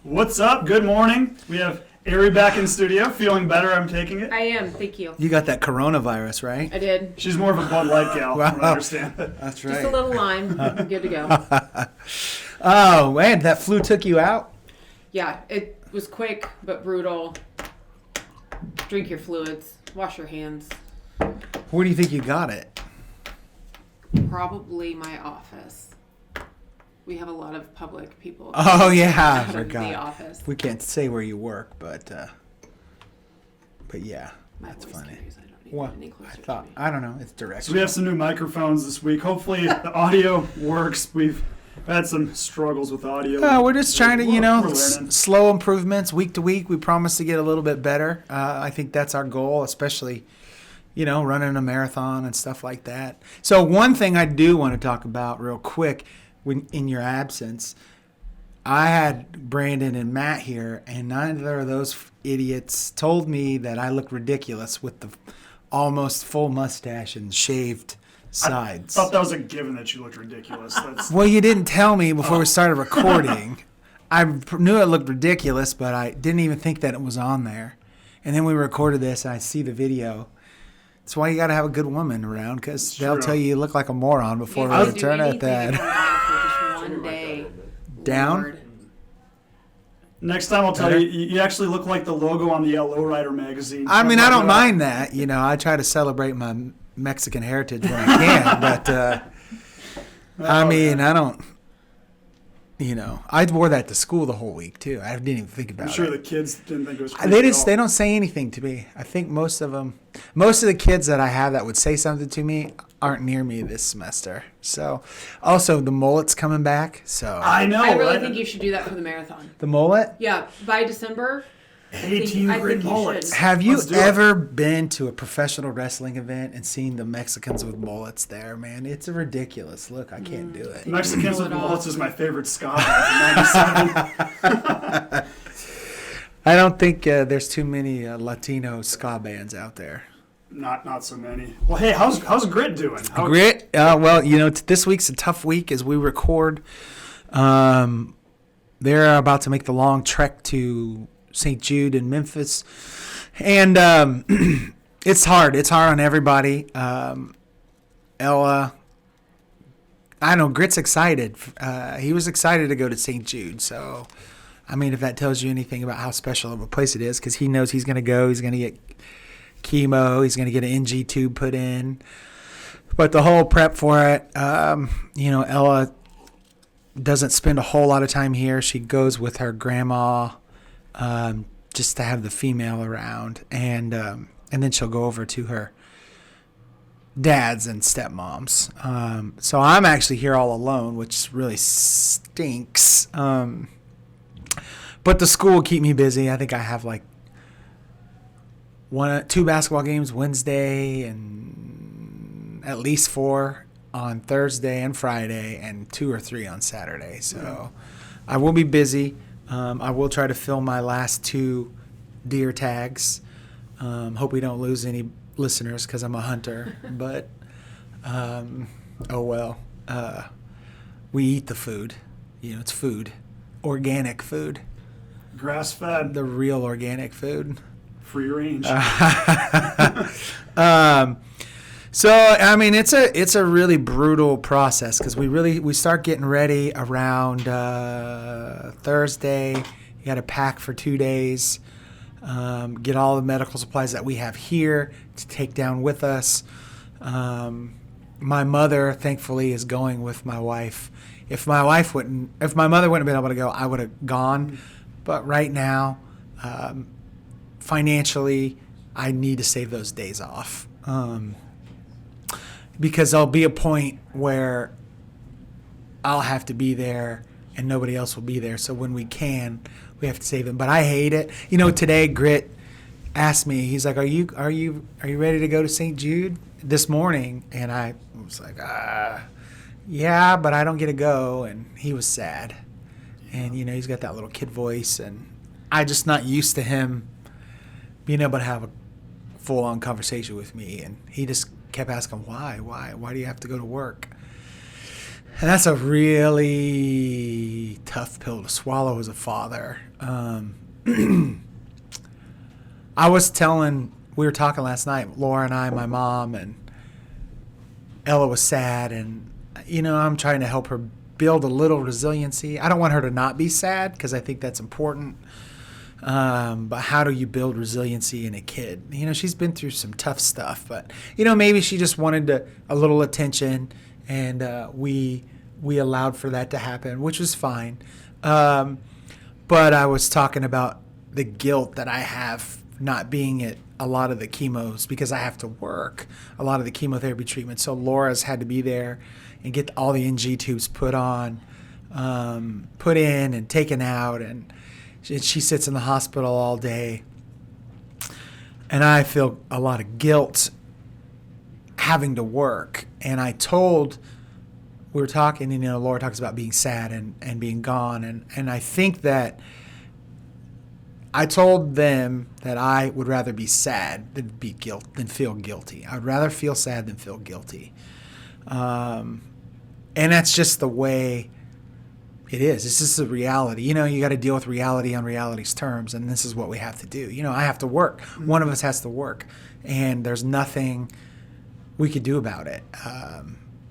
What's up? Good morning. We have Ari back in studio. Feeling better, I'm taking it. I am, thank you. You got that coronavirus, right? I did. She's more of a Bud Light gal, Wow. from what I understand. That's right. Just a little lime. I'm good to go. Oh, man, that flu took you out? Yeah, it was quick but brutal. Drink your fluids. Wash your hands. Where do you think you got it? Probably my office. We have a lot of public people. Oh, yeah, I out of the forgot. office. We can't say where you work, but yeah, My that's voice funny. carries. I don't need Well, it any I closer thought, to me. I don't know, it's direct. So we have some new microphones this week. Hopefully the audio works. We've had some struggles with audio. We're just trying to, We're learning. slow improvements week to week. We promise to get a little bit better. I think that's our goal, especially, running a marathon and stuff like that. So one thing I do want to talk about real quick, in your absence, I had Brandon and Matt here, and neither of those idiots told me that I look ridiculous with the almost full mustache and shaved sides. I thought that was a given that you looked ridiculous. That's, Well, you didn't tell me before we started recording. I knew it looked ridiculous, but I didn't even think that it was on there. And then we recorded this, and I see the video. That's why you got to have a good woman around, because they'll True. tell you look like a moron before You we can't do return at anything that. for just one day. Down? Lord. next time I'll tell you, you actually look like the logo on the Lowrider magazine. I mean, I don't mind that. I try to celebrate my Mexican heritage when I can, but I mean, I don't. I wore that to school the whole week too. I didn't even think about I'm sure it. the kids didn't think it was crazy They at just all. they don't say anything to me. I think most of the kids that I have that would say something to me aren't near me this semester. So, also the mullet's coming back. So I know, I really right? think you should do that for the marathon. the mullet. Yeah, by December. Hey, I TeamGrit think you mullets. should. Have you Let's do it. ever been to a professional wrestling event and seen the Mexicans with mullets there, man? It's a ridiculous look. I can't do it. Mexicans Pull with it off. mullets is my favorite ska band from 97. I don't think there's too many Latino ska bands out there. Not so many. Well, hey, how's Grit doing? Grit. This week's a tough week as we record. They're about to make the long trek to St. Jude in Memphis, and it's hard. It's hard on everybody. Ella, I know Grit's excited. He was excited to go to St. Jude. So, I mean, if that tells you anything about how special of a place it is, because he knows he's going to go. He's going to get chemo. He's going to get an NG tube put in. But the whole prep for it, Ella doesn't spend a whole lot of time here. She goes with her grandma just to have the female around. And then she'll go over to her dads and stepmoms. So I'm actually here all alone, which really stinks. But the school will keep me busy. I think I have like 2 basketball games Wednesday and at least 4 on Thursday and Friday and 2 or 3 on Saturday. So I will be busy. I will try to fill my last 2 deer tags. Hope we don't lose any listeners because I'm a hunter. But, oh well. We eat the food. It's food. Organic food. Grass-fed, The real organic food. free range. So I mean, it's a really brutal process because we start getting ready around Thursday. You got to pack for 2 days, get all the medical supplies that we have here to take down with us. My mother, thankfully, is going with my wife. If my mother wouldn't have been able to go, I would have gone. But right now, financially, I need to save those days off. Because there'll be a point where I'll have to be there and nobody else will be there. So when we can, we have to save them. But I hate it. Today Grit asked me, he's like, are you ready to go to St. Jude this morning? And I was like, yeah, but I don't get to go. And he was sad. And, he's got that little kid voice. And I'm just not used to him being able to have a full-on conversation with me. And he just kept asking, why do you have to go to work? And that's a really tough pill to swallow as a father. We were talking last night, Laura and I, my mom, and Ella was sad. And, I'm trying to help her build a little resiliency. I don't want her to not be sad because I think that's important. But how do you build resiliency in a kid? She's been through some tough stuff, but, maybe she just wanted a little attention, and we allowed for that to happen, which was fine. But I was talking about the guilt that I have not being at a lot of the chemos because I have to work a lot of the chemotherapy treatment. So Laura's had to be there and get all the NG tubes put in and taken out, and she sits in the hospital all day. And I feel a lot of guilt having to work. And we were talking, Laura talks about being sad and being gone. And I think that I told them that I would rather be sad than feel guilty. I'd rather feel sad than feel guilty. And that's just the way it is. This is the reality. You got to deal with reality on reality's terms, and this is what we have to do. I have to work. One of us has to work, and there's nothing we could do about it.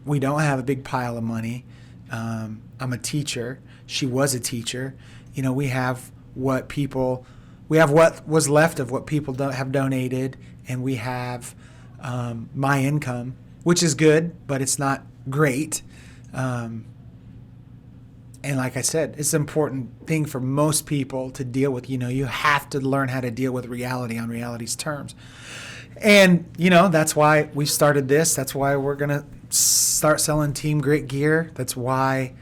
We don't have a big pile of money. I'm a teacher. She was a teacher. We have what was left of what people have donated, and we have my income, which is good, but it's not great. And like I said, it's an important thing for most people to deal with. You have to learn how to deal with reality on reality's terms. And, that's why we started this. That's why we're going to start selling TeamGrit gear. That's why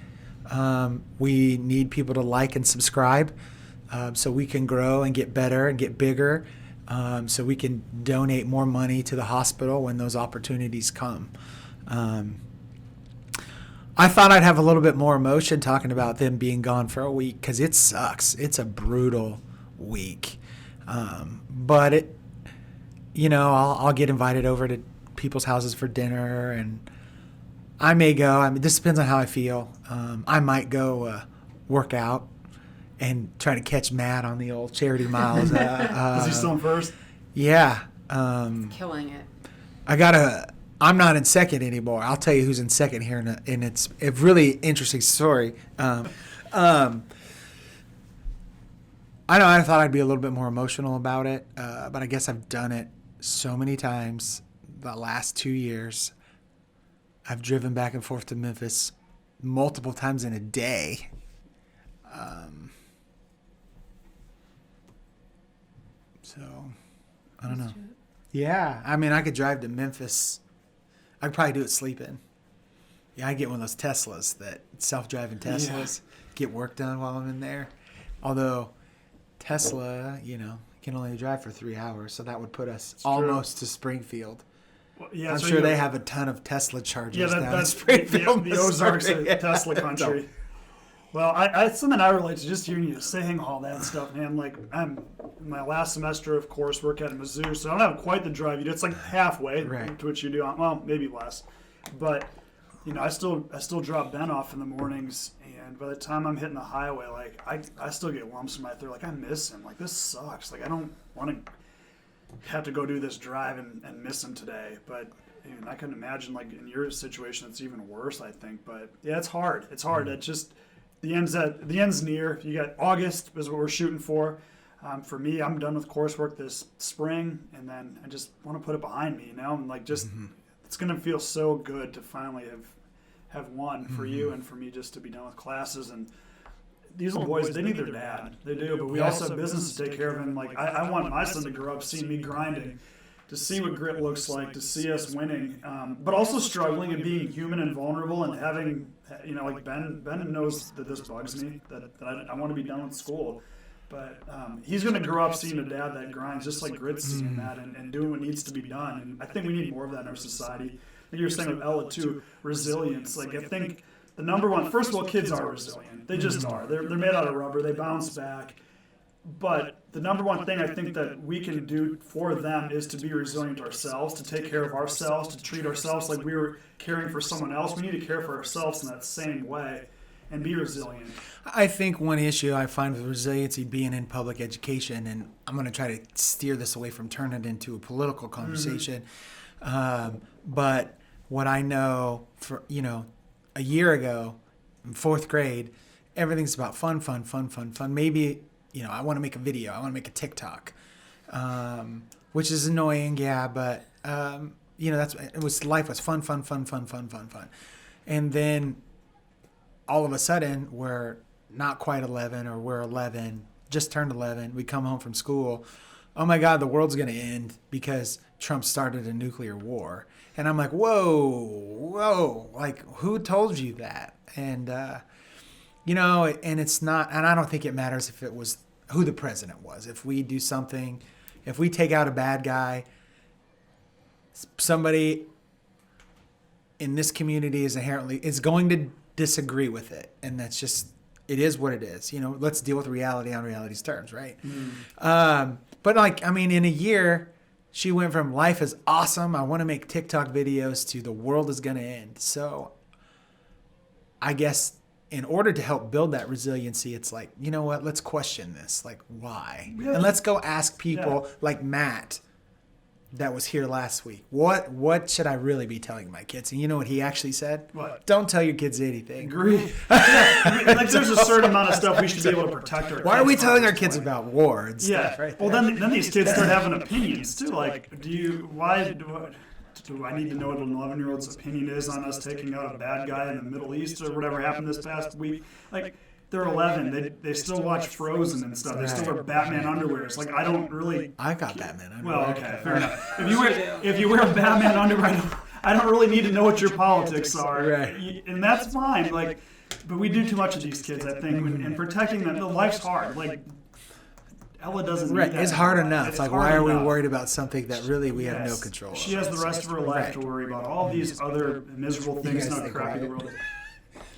we need people to like and subscribe so we can grow and get better and get bigger, so we can donate more money to the hospital when those opportunities come. I thought I'd have a little bit more emotion talking about them being gone for a week because it sucks. It's a brutal week. But I'll get invited over to people's houses for dinner, and I may go. This depends on how I feel. I might go work out and try to catch Matt on the old charity miles. Is he still in first? Yeah. Killing it. I'm not in second anymore. I'll tell you who's in second here, and it's a really interesting story. I know I thought I'd be a little bit more emotional about it, but I guess I've done it so many times the last 2 years. I've driven back and forth to Memphis multiple times in a day. So, I don't know. Yeah, I could drive to Memphis. I'd probably do it sleeping. Yeah, I'd get one of those Teslas, that self-driving Teslas, get work done while I'm in there. Although Tesla, can only drive for 3 hours, so that would put us almost to Springfield. Well, yeah, I'm so sure they have a ton of Tesla chargers down in that's Springfield. the Ozarks of Tesla country. No. Well, it's something I relate to just hearing you saying all that stuff, man. Like, I'm in my last semester of coursework at Mizzou, so I don't have quite the drive you do. It's like halfway to what you do. Well, maybe less. But, I still drop Ben off in the mornings, and by the time I'm hitting the highway, like, I still get lumps in my throat. Like, I miss him. Like, this sucks. Like, I don't want to have to go do this drive and miss him today. But I can imagine, like, in your situation, it's even worse, I think. But, yeah, it's hard. It's hard. It's just... The end's near. You got August is what we're shooting for. For me, I'm done with coursework this spring, and then I just want to put it behind me, and like just it's gonna feel so good to finally have won for you and for me, just to be done with classes. And these little boys, they need their dad. They do, but we also have business to take care of. And like I want my son to grow up seeing me grinding, to see what grit looks like, to see us winning, but also struggling and being human and vulnerable and having, like Ben knows that this bugs me, that I want to be done with school. But he's going to grow up seeing a dad that grinds just like Grit's seeing that and doing what needs to be done. And I think we need more of that in our society. Like you were saying with Ella too, resilience. Like I think the number one, first of all, kids are resilient. They just are. They're made out of rubber. They bounce back. But the number one thing I think that we can do for them is to be resilient ourselves, to take care of ourselves, to treat ourselves like we were caring for someone else. We need to care for ourselves in that same way and be resilient. I think one issue I find with resiliency being in public education, and I'm going to try to steer this away from turning it into a political conversation, but what I know for, a year ago in 4th grade, everything's about fun. Maybe, I want to make a video. I want to make a TikTok, which is annoying. Yeah. But, life was fun. And then all of a sudden we're not quite 11 or we're 11, just turned 11. We come home from school. Oh my God, the world's going to end because Trump started a nuclear war. And I'm like, whoa, like who told you that? And, and it's not, and I don't think it matters if it was who the president was. If we do something, if we take out a bad guy, somebody in this community is going to disagree with it. And that's just, it is what it is. Let's deal with reality on reality's terms, right? But in a year, she went from life is awesome, I want to make TikTok videos, to the world is going to end. So I guess in order to help build that resiliency, it's like, you know what, let's question this. Like, why? Yeah. And let's go ask people like Matt that was here last week. What should I really be telling my kids? And you know what he actually said? What? Don't tell your kids anything. Agree. Like there's a certain amount of stuff we should be able to protect our kids. Why are we telling our kids about war and stuff? Right. Well, then these kids start having opinions too. Like, do I need to know what an 11-year-old's opinion is on us taking out a bad guy in the Middle East or whatever happened this past week? Like, they're 11. They still watch Frozen and stuff. They still wear Batman underwear. It's like, I don't really. I got Batman underwear. Well, okay, fair enough. If you wear Batman underwear, I don't really need to know what your politics are, right? And that's fine. Like, but we do too much of these kids, I think, and protecting them. Life's hard. Like, Ella doesn't. Right, need that it's hard anymore. enough. It's like, hard why are we enough. worried about something that really we have no control over? She has the rest of her life to worry about all these other miserable things, guys not think crappy the right? world.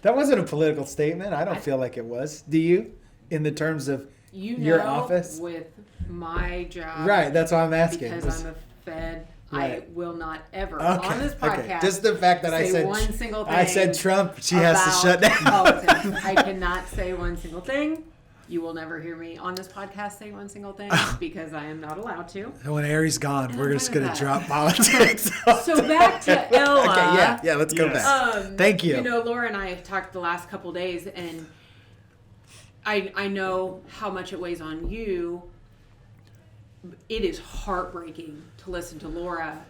That wasn't a political statement. I don't feel like it was. Do you? In the terms of your office? With my job. Right, that's what I'm asking. Because I'm a Fed, Right. I will not ever on this podcast just the fact that I said one single thing. I said Trump, she has to shut down. Politics. I cannot say one single thing. You will never hear me on this podcast say one single thing because I am not allowed to. When Aries gone, And we're I'm just fine going with to that. drop politics. So back to Ella. Okay, yeah, let's go back. Thank you. Laura and I have talked the last couple days, and I know how much it weighs on you. It is heartbreaking to listen to Laura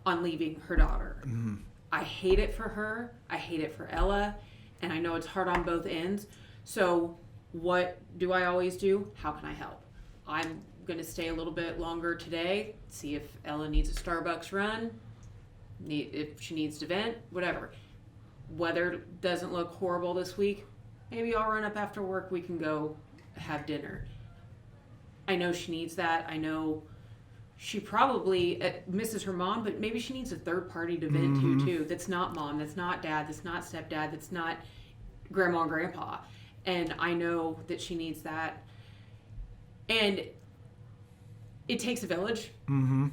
on leaving her daughter. Mm-hmm. I hate it for her. I hate it for Ella, and I know it's hard on both ends. So what do I always do? How can I help? I'm going to stay a little bit longer today, see if Ella needs a Starbucks run, if she needs to vent, whatever. Weather doesn't look horrible this week. Maybe I'll run up after work. We can go have dinner. I know she needs that. I know she probably misses her mom, but maybe she needs a third party to vent to too. That's not mom. That's not dad. That's not stepdad. That's not grandma and grandpa. And I know that she needs that. And it takes a village. Mm-hmm.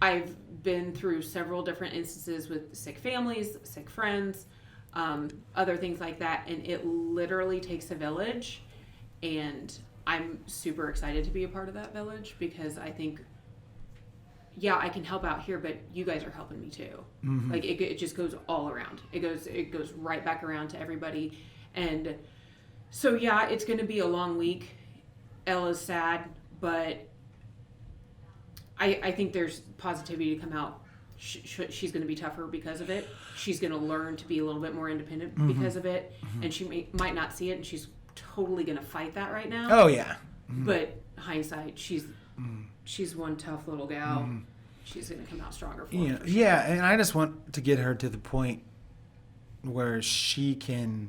I've been through several different instances with sick families, sick friends, other things like that. And it literally takes a village. And I'm super excited to be a part of that village because I think, yeah, I can help out here, but you guys are helping me too. Mm-hmm. Like it just goes all around. It goes right back around to everybody. And so, yeah, it's going to be a long week. Ella's sad, but I think there's positivity to come out. She's going to be tougher because of it. She's going to learn to be a little bit more independent because of it. Mm-hmm. And she might not see it, and she's totally going to fight that right now. Oh, yeah. Mm-hmm. But hindsight, she's one tough little gal. Mm-hmm. She's going to come out stronger for it. Yeah, and I just want to get her to the point where she can...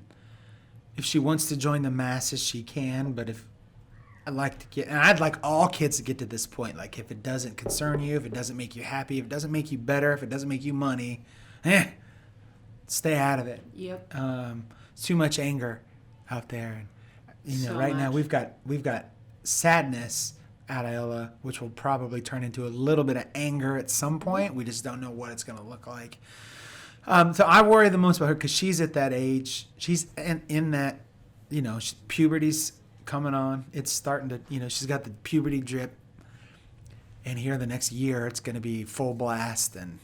If she wants to join the masses, she can. But I'd like all kids to get to this point. Like, if it doesn't concern you, if it doesn't make you happy, if it doesn't make you better, if it doesn't make you money, stay out of it. Yep. It's too much anger out there. And, So right now much. we've got sadness out of Ella, which will probably turn into a little bit of anger at some point. We just don't know what it's going to look like. So I worry the most about her because she's at that age. She's in that, puberty's coming on. It's starting to, she's got the puberty drip. And here the next year, it's going to be full blast. And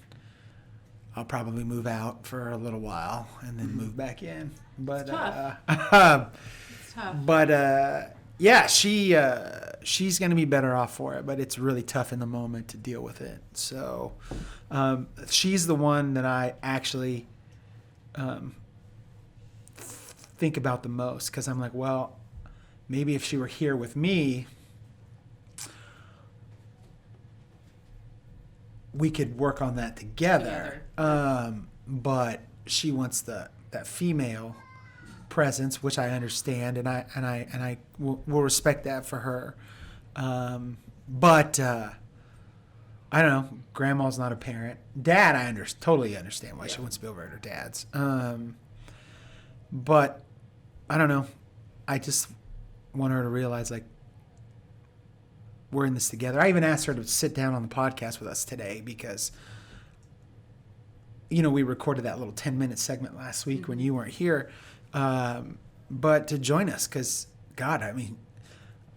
I'll probably move out for a little while and then move back in. But it's tough. It's tough. But yeah, she's going to be better off for it. But it's really tough in the moment to deal with it. So she's the one that I actually think about the most because I'm like, well, maybe if she were here with me, we could work on that together. But she wants that female presence, which I understand, and I will respect that for her. But I don't know. Grandma's not a parent. Dad, I totally understand why she wants to be over at her dad's. But I don't know. I just want her to realize, like, we're in this together. I even asked her to sit down on the podcast with us today because, we recorded that little 10-minute segment last week when you weren't here. But to join us because, God, I mean,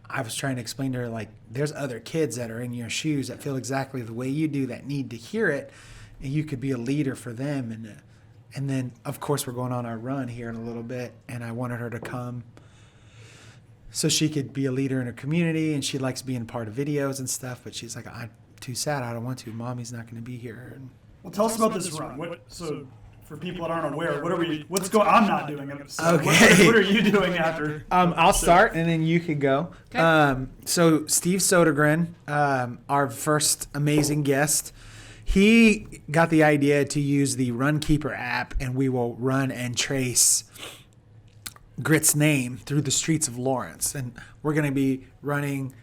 I was trying to explain to her, like, there's other kids that are in your shoes that feel exactly the way you do that need to hear it, and you could be a leader for them. And then, of course, we're going on our run here in a little bit, and I wanted her to come so she could be a leader in her community, and she likes being part of videos and stuff, but she's like, I'm too sad. I don't want to. Mommy's not going to be here. And well, tell us about this run. So for people that aren't aware, what's going on? I'm not doing it. So okay. What are you doing after? I'll start, and then you could go. Okay. So Steve Sodergren, our first amazing guest, he got the idea to use the Runkeeper app, and we will run and trace Grit's name through the streets of Lawrence. And we're going to be running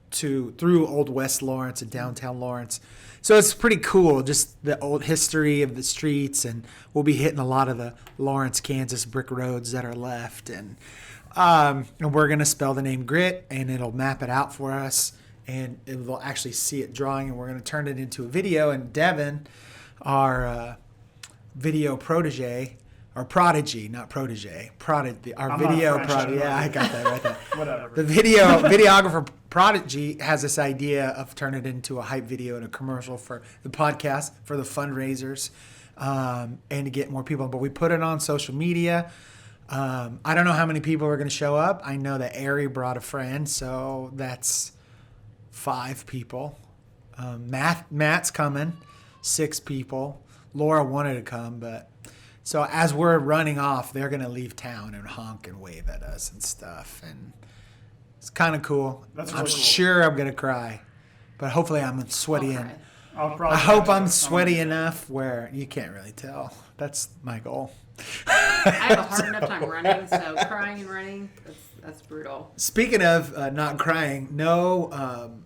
through Old West Lawrence and downtown Lawrence. So it's pretty cool, just the old history of the streets, and we'll be hitting a lot of the Lawrence, Kansas brick roads that are left. And we're going to spell the name Grit, and it'll map it out for us, and we'll actually see it drawing, and we're going to turn it into a video. And Devin, our video protege, or prodigy, not protege, our video prodigy. Yeah, I got that right there. Whatever. The videographer prodigy has this idea of turning it into a hype video and a commercial for the podcast, for the fundraisers, and to get more people. But we put it on social media. I don't know how many people are going to show up. I know that Ari brought a friend, so that's 5 people. Matt's coming, 6 people. Laura wanted to come, but... So as we're running off, they're going to leave town and honk and wave at us and stuff. And it's kind of cool. That's I'm really cool. sure I'm going to cry. But hopefully I'm sweaty. I'll I hope I'm sweaty enough where you can't really tell. That's my goal. I have a hard enough time running, so crying and running, that's brutal. Speaking of not crying, no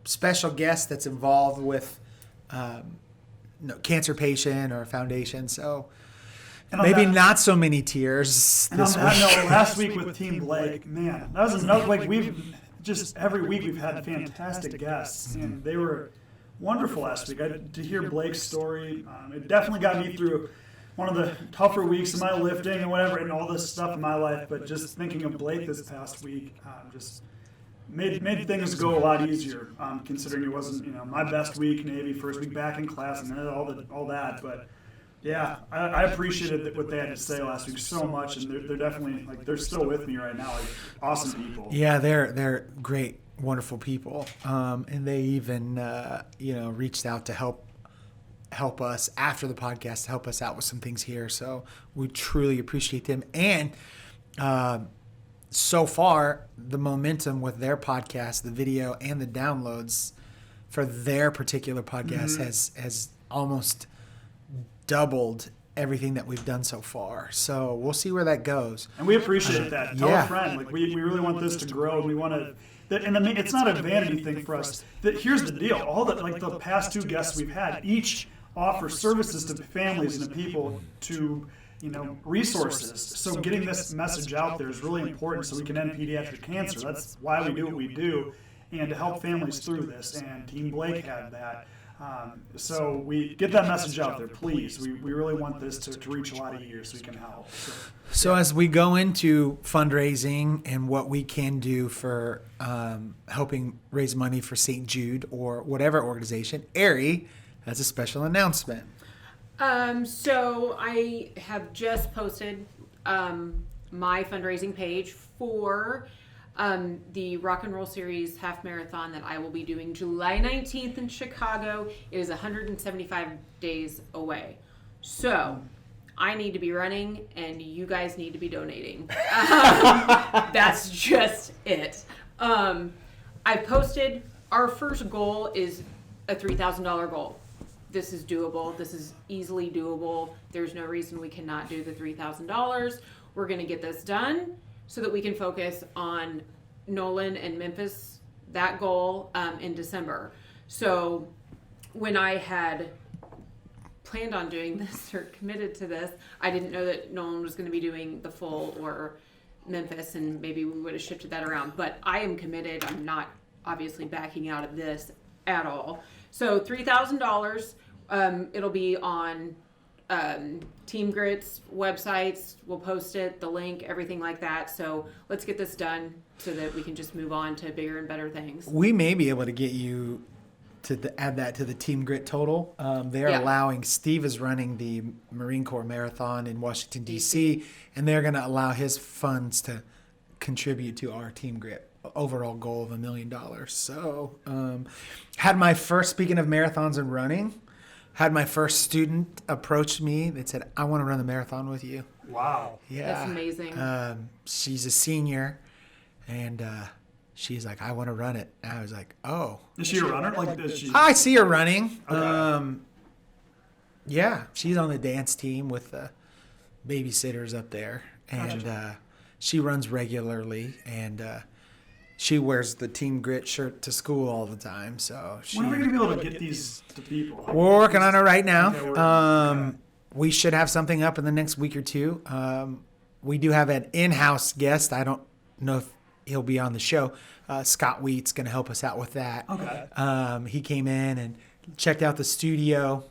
special guest that's involved with cancer patient or foundation. So maybe not so many tears this week. Last week with Team Blake, man, that was another, like, every week we've had fantastic guests, and they were wonderful last week. To hear Blake's story, it definitely got me through one of the tougher weeks of my lifting and whatever, and all this stuff in my life. But just thinking of Blake this past week, just made things go a lot easier. Considering it wasn't, my best week, Navy first week back in class, and all that. But yeah, I appreciated what they had to say last week so much, and they're definitely, like, they're still with me right now. Like, awesome people. Yeah, they're great, wonderful people, and they even reached out to help us after the podcast, to help us out with some things here. So we truly appreciate them. And so far, the momentum with their podcast, the video and the downloads for their particular podcast has almost doubled everything that we've done so far. So we'll see where that goes. And we appreciate that. Tell a friend. Like, we really want this to grow, and we want to. And it's not a vanity thing for us. Here's the deal: the past 2 guests we've had each offer services to families and to people to resources. So getting this message out there is really important so we can end pediatric cancer. That's why we do what we do, and to help families through this. And Team Blake had that. So we get that message out there, please. We really want this to reach a lot of ears so we can help. So as we go into fundraising and what we can do for helping raise money for St. Jude or whatever organization, Ari has a special announcement. So I have just posted my fundraising page for the Rock and Roll Series half marathon that I will be doing July 19th in Chicago. It is 175 days away. So I need to be running and you guys need to be donating. That's just it. I posted our first goal is a $3,000 goal. This is doable. This is easily doable. There's no reason we cannot do the $3,000. We're going to get this done so that we can focus on Nolan and Memphis, that goal in December. So when I had planned on doing this or committed to this, I didn't know that Nolan was going to be doing the full or Memphis, and maybe we would have shifted that around. But I am committed. I'm not obviously backing out of this at all. So $3,000. It'll be on TeamGrit's websites. We'll post it, the link, everything like that. So let's get this done so that we can just move on to bigger and better things. We may be able to get you to add that to the TeamGrit total. They're allowing, Steve is running the Marine Corps Marathon in Washington, D.C., and they're going to allow his funds to contribute to our TeamGrit overall goal of $1 million. So had my first, speaking of marathons and running, had my first student approach me that said, I want to run the marathon with you. Wow. Yeah. That's amazing. She's a senior, and she's like, I want to run it. And I was like, oh. Is she a runner? I see her running. Okay. Yeah, she's on the dance team with the babysitters up there. And she runs regularly, and she wears the TeamGrit shirt to school all the time. So when are we going to be able to get these to people? We're working on it right now. Okay, we should have something up in the next week or two. We do have an in-house guest. I don't know if he'll be on the show. Scott Wheat's going to help us out with that. Okay. He came in and checked out the studio,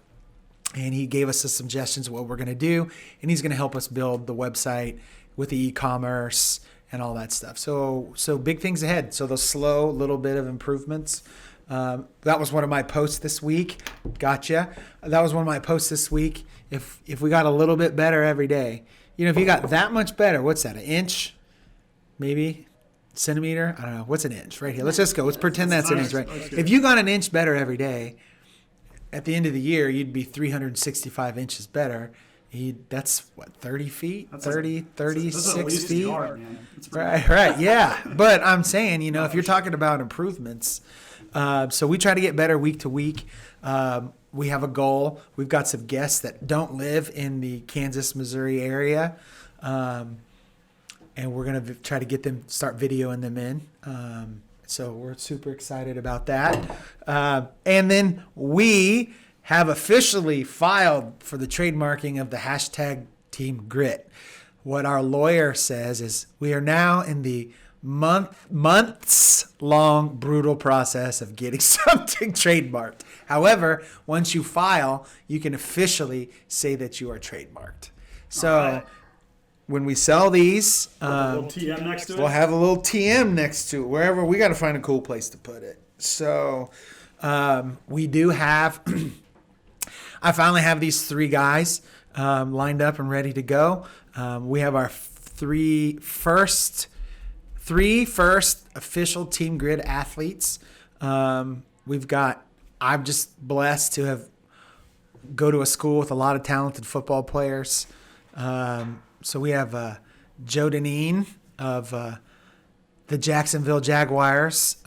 and he gave us some suggestions of what we're going to do, and he's going to help us build the website with the e-commerce and all that stuff. So big things ahead. So those slow little bit of improvements. That was one of my posts this week. Gotcha. That was one of my posts this week. If we got a little bit better every day, if you got that much better, what's that? An inch, maybe centimeter? I don't know. What's an inch right here? Let's just go. Let's pretend that's an inch, right? If you got an inch better every day, at the end of the year, you'd be 365 inches better. That's what, 30 feet? 36 feet? Right, yeah. But I'm saying, if you're talking about improvements, so we try to get better week to week. We have a goal. We've got some guests that don't live in the Kansas, Missouri area, and we're going to try to get them, start videoing them in. So we're super excited about that. And then we have officially filed for the trademarking of the hashtag TeamGrit. What our lawyer says is we are now in the months-long brutal process of getting something trademarked. However, once you file, you can officially say that you are trademarked. So when we sell these, a little TM next to it? We'll have a little TM next to it. Wherever, we got to find a cool place to put it. So we do have... I finally have these three guys lined up and ready to go. We have our three first official TeamGrit athletes. I'm just blessed to have go to a school with a lot of talented football players. So we have Joe Deneen of the Jacksonville Jaguars.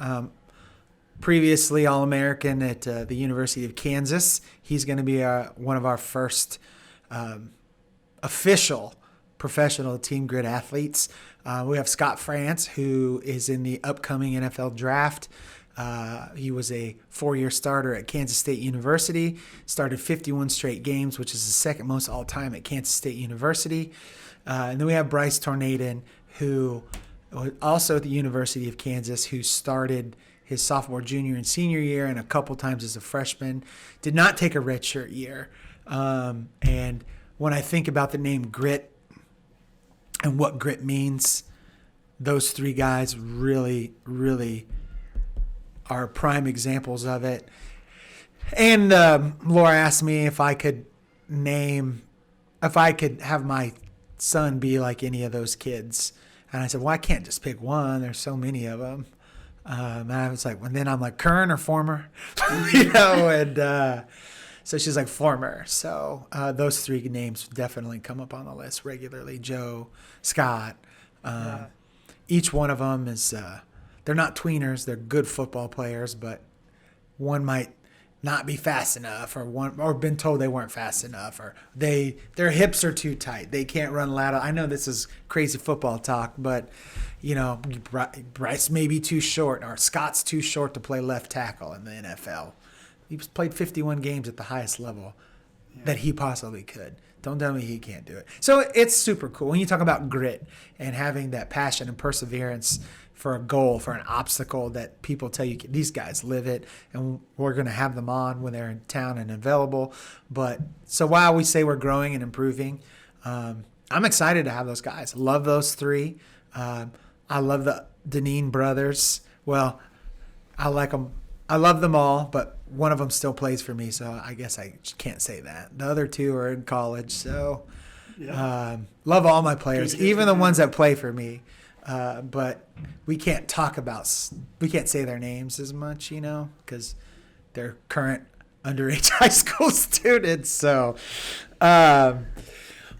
Previously All-American at the University of Kansas. He's going to be one of our first official professional TeamGrit athletes. We have Scott France, who is in the upcoming NFL draft. He was a 4-year starter at Kansas State University, started 51 straight games, which is the second most all-time at Kansas State University. And then we have Bryce Tornaden, who was also at the University of Kansas, who started his sophomore, junior, and senior year and a couple times as a freshman. Did not take a redshirt year. And when I think about the name Grit and what grit means, those three guys really, really are prime examples of it. And Laura asked me if I could have my son be like any of those kids. And I said, well, I can't just pick one. There's so many of them. And I was like, well, then I'm like, current or former? And so she's like, former. So those three names definitely come up on the list regularly. Joe, Scott. Each one of them is, they're not tweeners. They're good football players, but one might not be fast enough, or been told they weren't fast enough, or their hips are too tight. They can't run lateral. I know this is crazy football talk, but Bryce may be too short, or Scott's too short to play left tackle in the NFL. He's played 51 games at the highest level that he possibly could. Don't tell me he can't do it. So it's super cool. When you talk about grit and having that passion and perseverance for a goal, for an obstacle that people tell you, these guys live it, and we're going to have them on when they're in town and available. But so while we say we're growing and improving, I'm excited to have those guys. Love those three. I love the Deneen brothers. Well, I like them. I love them all, but one of them still plays for me, so I guess I can't say that. The other two are in college, so love all my players, even the ones that play for me. But we can't say their names as much, because they're current underage high school students. So, but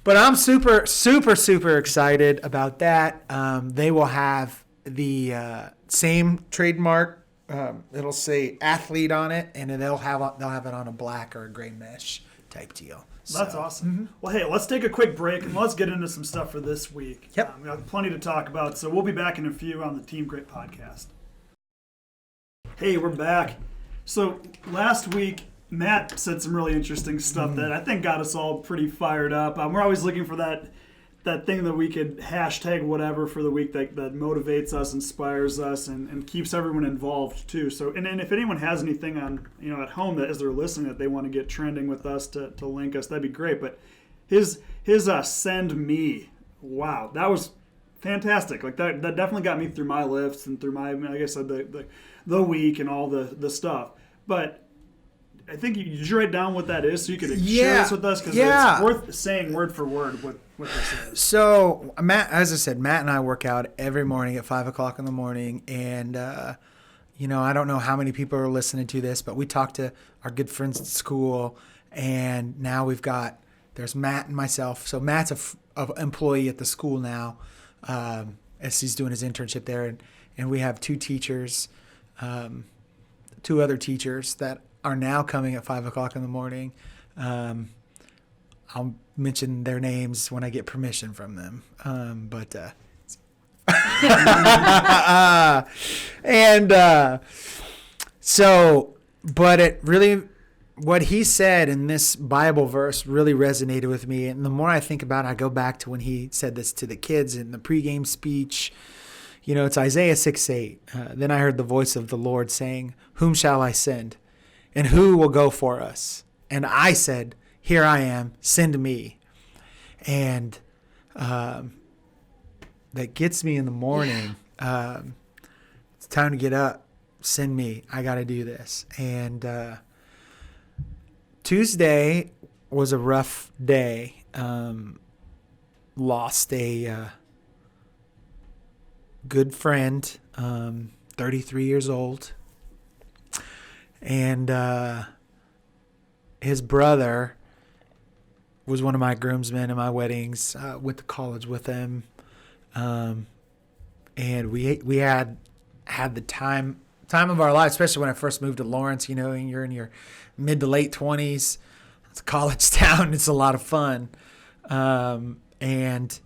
I'm super, super, super excited about that. They will have the same trademark. It'll say athlete on it, and then they'll have it on a black or a gray mesh type deal. That's awesome. Mm-hmm. Well, hey, let's take a quick break and let's get into some stuff for this week. Yep. We have plenty to talk about, so we'll be back in a few on the TeamGrit podcast. Hey, we're back. So last week, Matt said some really interesting stuff that I think got us all pretty fired up. We're always looking for that thing that we could hashtag whatever for the week that motivates us, inspires us, and keeps everyone involved too. So, and if anyone has anything on at home that as they're listening that they want to get trending with us to link us, that'd be great. But his send me, wow, that was fantastic. Like that definitely got me through my lifts and through my, like I said, the week and all the stuff. But I think you should write down what that is so you could share this with us, because it's worth saying word for word what this is. So, Matt, as I said, Matt and I work out every morning at 5 o'clock in the morning. And, I don't know how many people are listening to this, but we talk to our good friends at school. And now there's Matt and myself. So Matt's an employee at the school now as he's doing his internship there. And we have two other teachers that are now coming at 5 o'clock in the morning. I'll mention their names when I get permission from them. But it really, what he said in this Bible verse really resonated with me. And the more I think about it, I go back to when he said this to the kids in the pregame speech. It's Isaiah 6:8. Then I heard the voice of the Lord saying, "Whom shall I send? And who will go for us?" And I said, "Here I am, send me." And that gets me in the morning. It's time to get up. Send me. I got to do this. And Tuesday was a rough day. Lost a good friend, 33 years old. And his brother was one of my groomsmen in my weddings. Went to college with him, and we had the time of our lives, especially when I first moved to Lawrence. And you're in your mid to late 20s. It's a college town. It's a lot of fun, and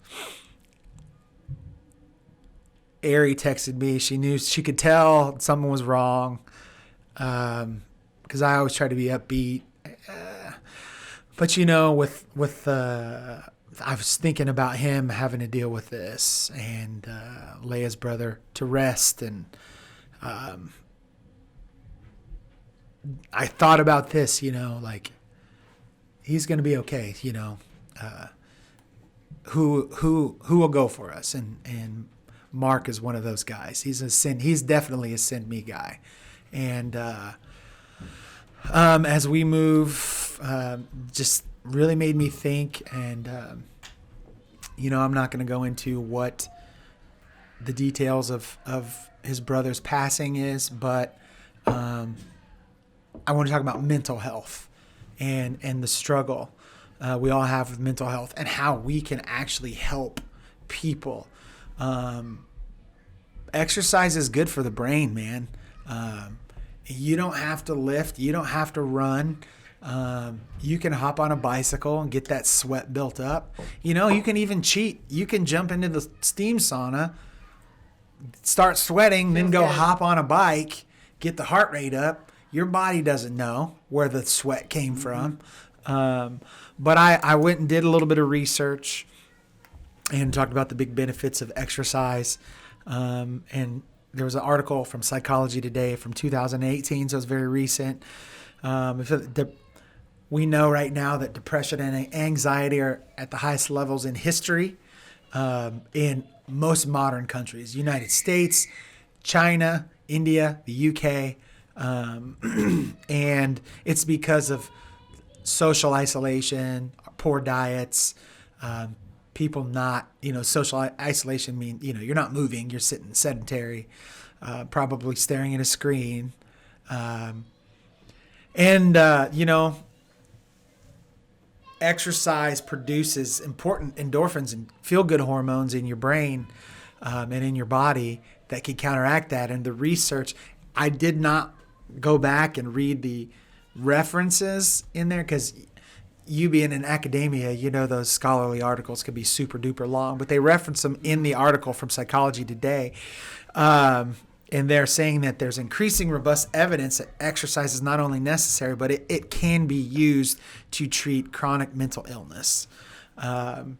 Ari texted me. She knew, she could tell something was wrong. Because I always try to be upbeat. But I was thinking about him having to deal with this and lay his brother to rest. And I thought about this, like he's going to be okay. Who will go for us? And Mark is one of those guys. He's definitely a send me guy. And as we move, just really made me think. And I'm not going to go into what the details of his brother's passing is, but I want to talk about mental health and the struggle we all have with mental health and how we can actually help people. Exercise is good for the brain, man. You don't have to lift. You don't have to run. You can hop on a bicycle and get that sweat built up. You can even cheat. You can jump into the steam sauna, start sweating, then go hop on a bike, get the heart rate up. Your body doesn't know where the sweat came from. But I went and did a little bit of research and talked about the big benefits of exercise. And there was an article from Psychology Today from 2018, so it's very recent. We know right now that depression and anxiety are at the highest levels in history in most modern countries. United States, China, India, the UK. And it's because of social isolation, poor diets, people not, social isolation mean, you're not moving, you're sitting sedentary, probably staring at a screen. Exercise produces important endorphins and feel-good hormones in your brain and in your body that can counteract that. And the research, I did not go back and read the references in there because you being in academia, those scholarly articles could be super duper long, but they reference them in the article from Psychology Today. And they're saying that there's increasing robust evidence that exercise is not only necessary, but it can be used to treat chronic mental illness. And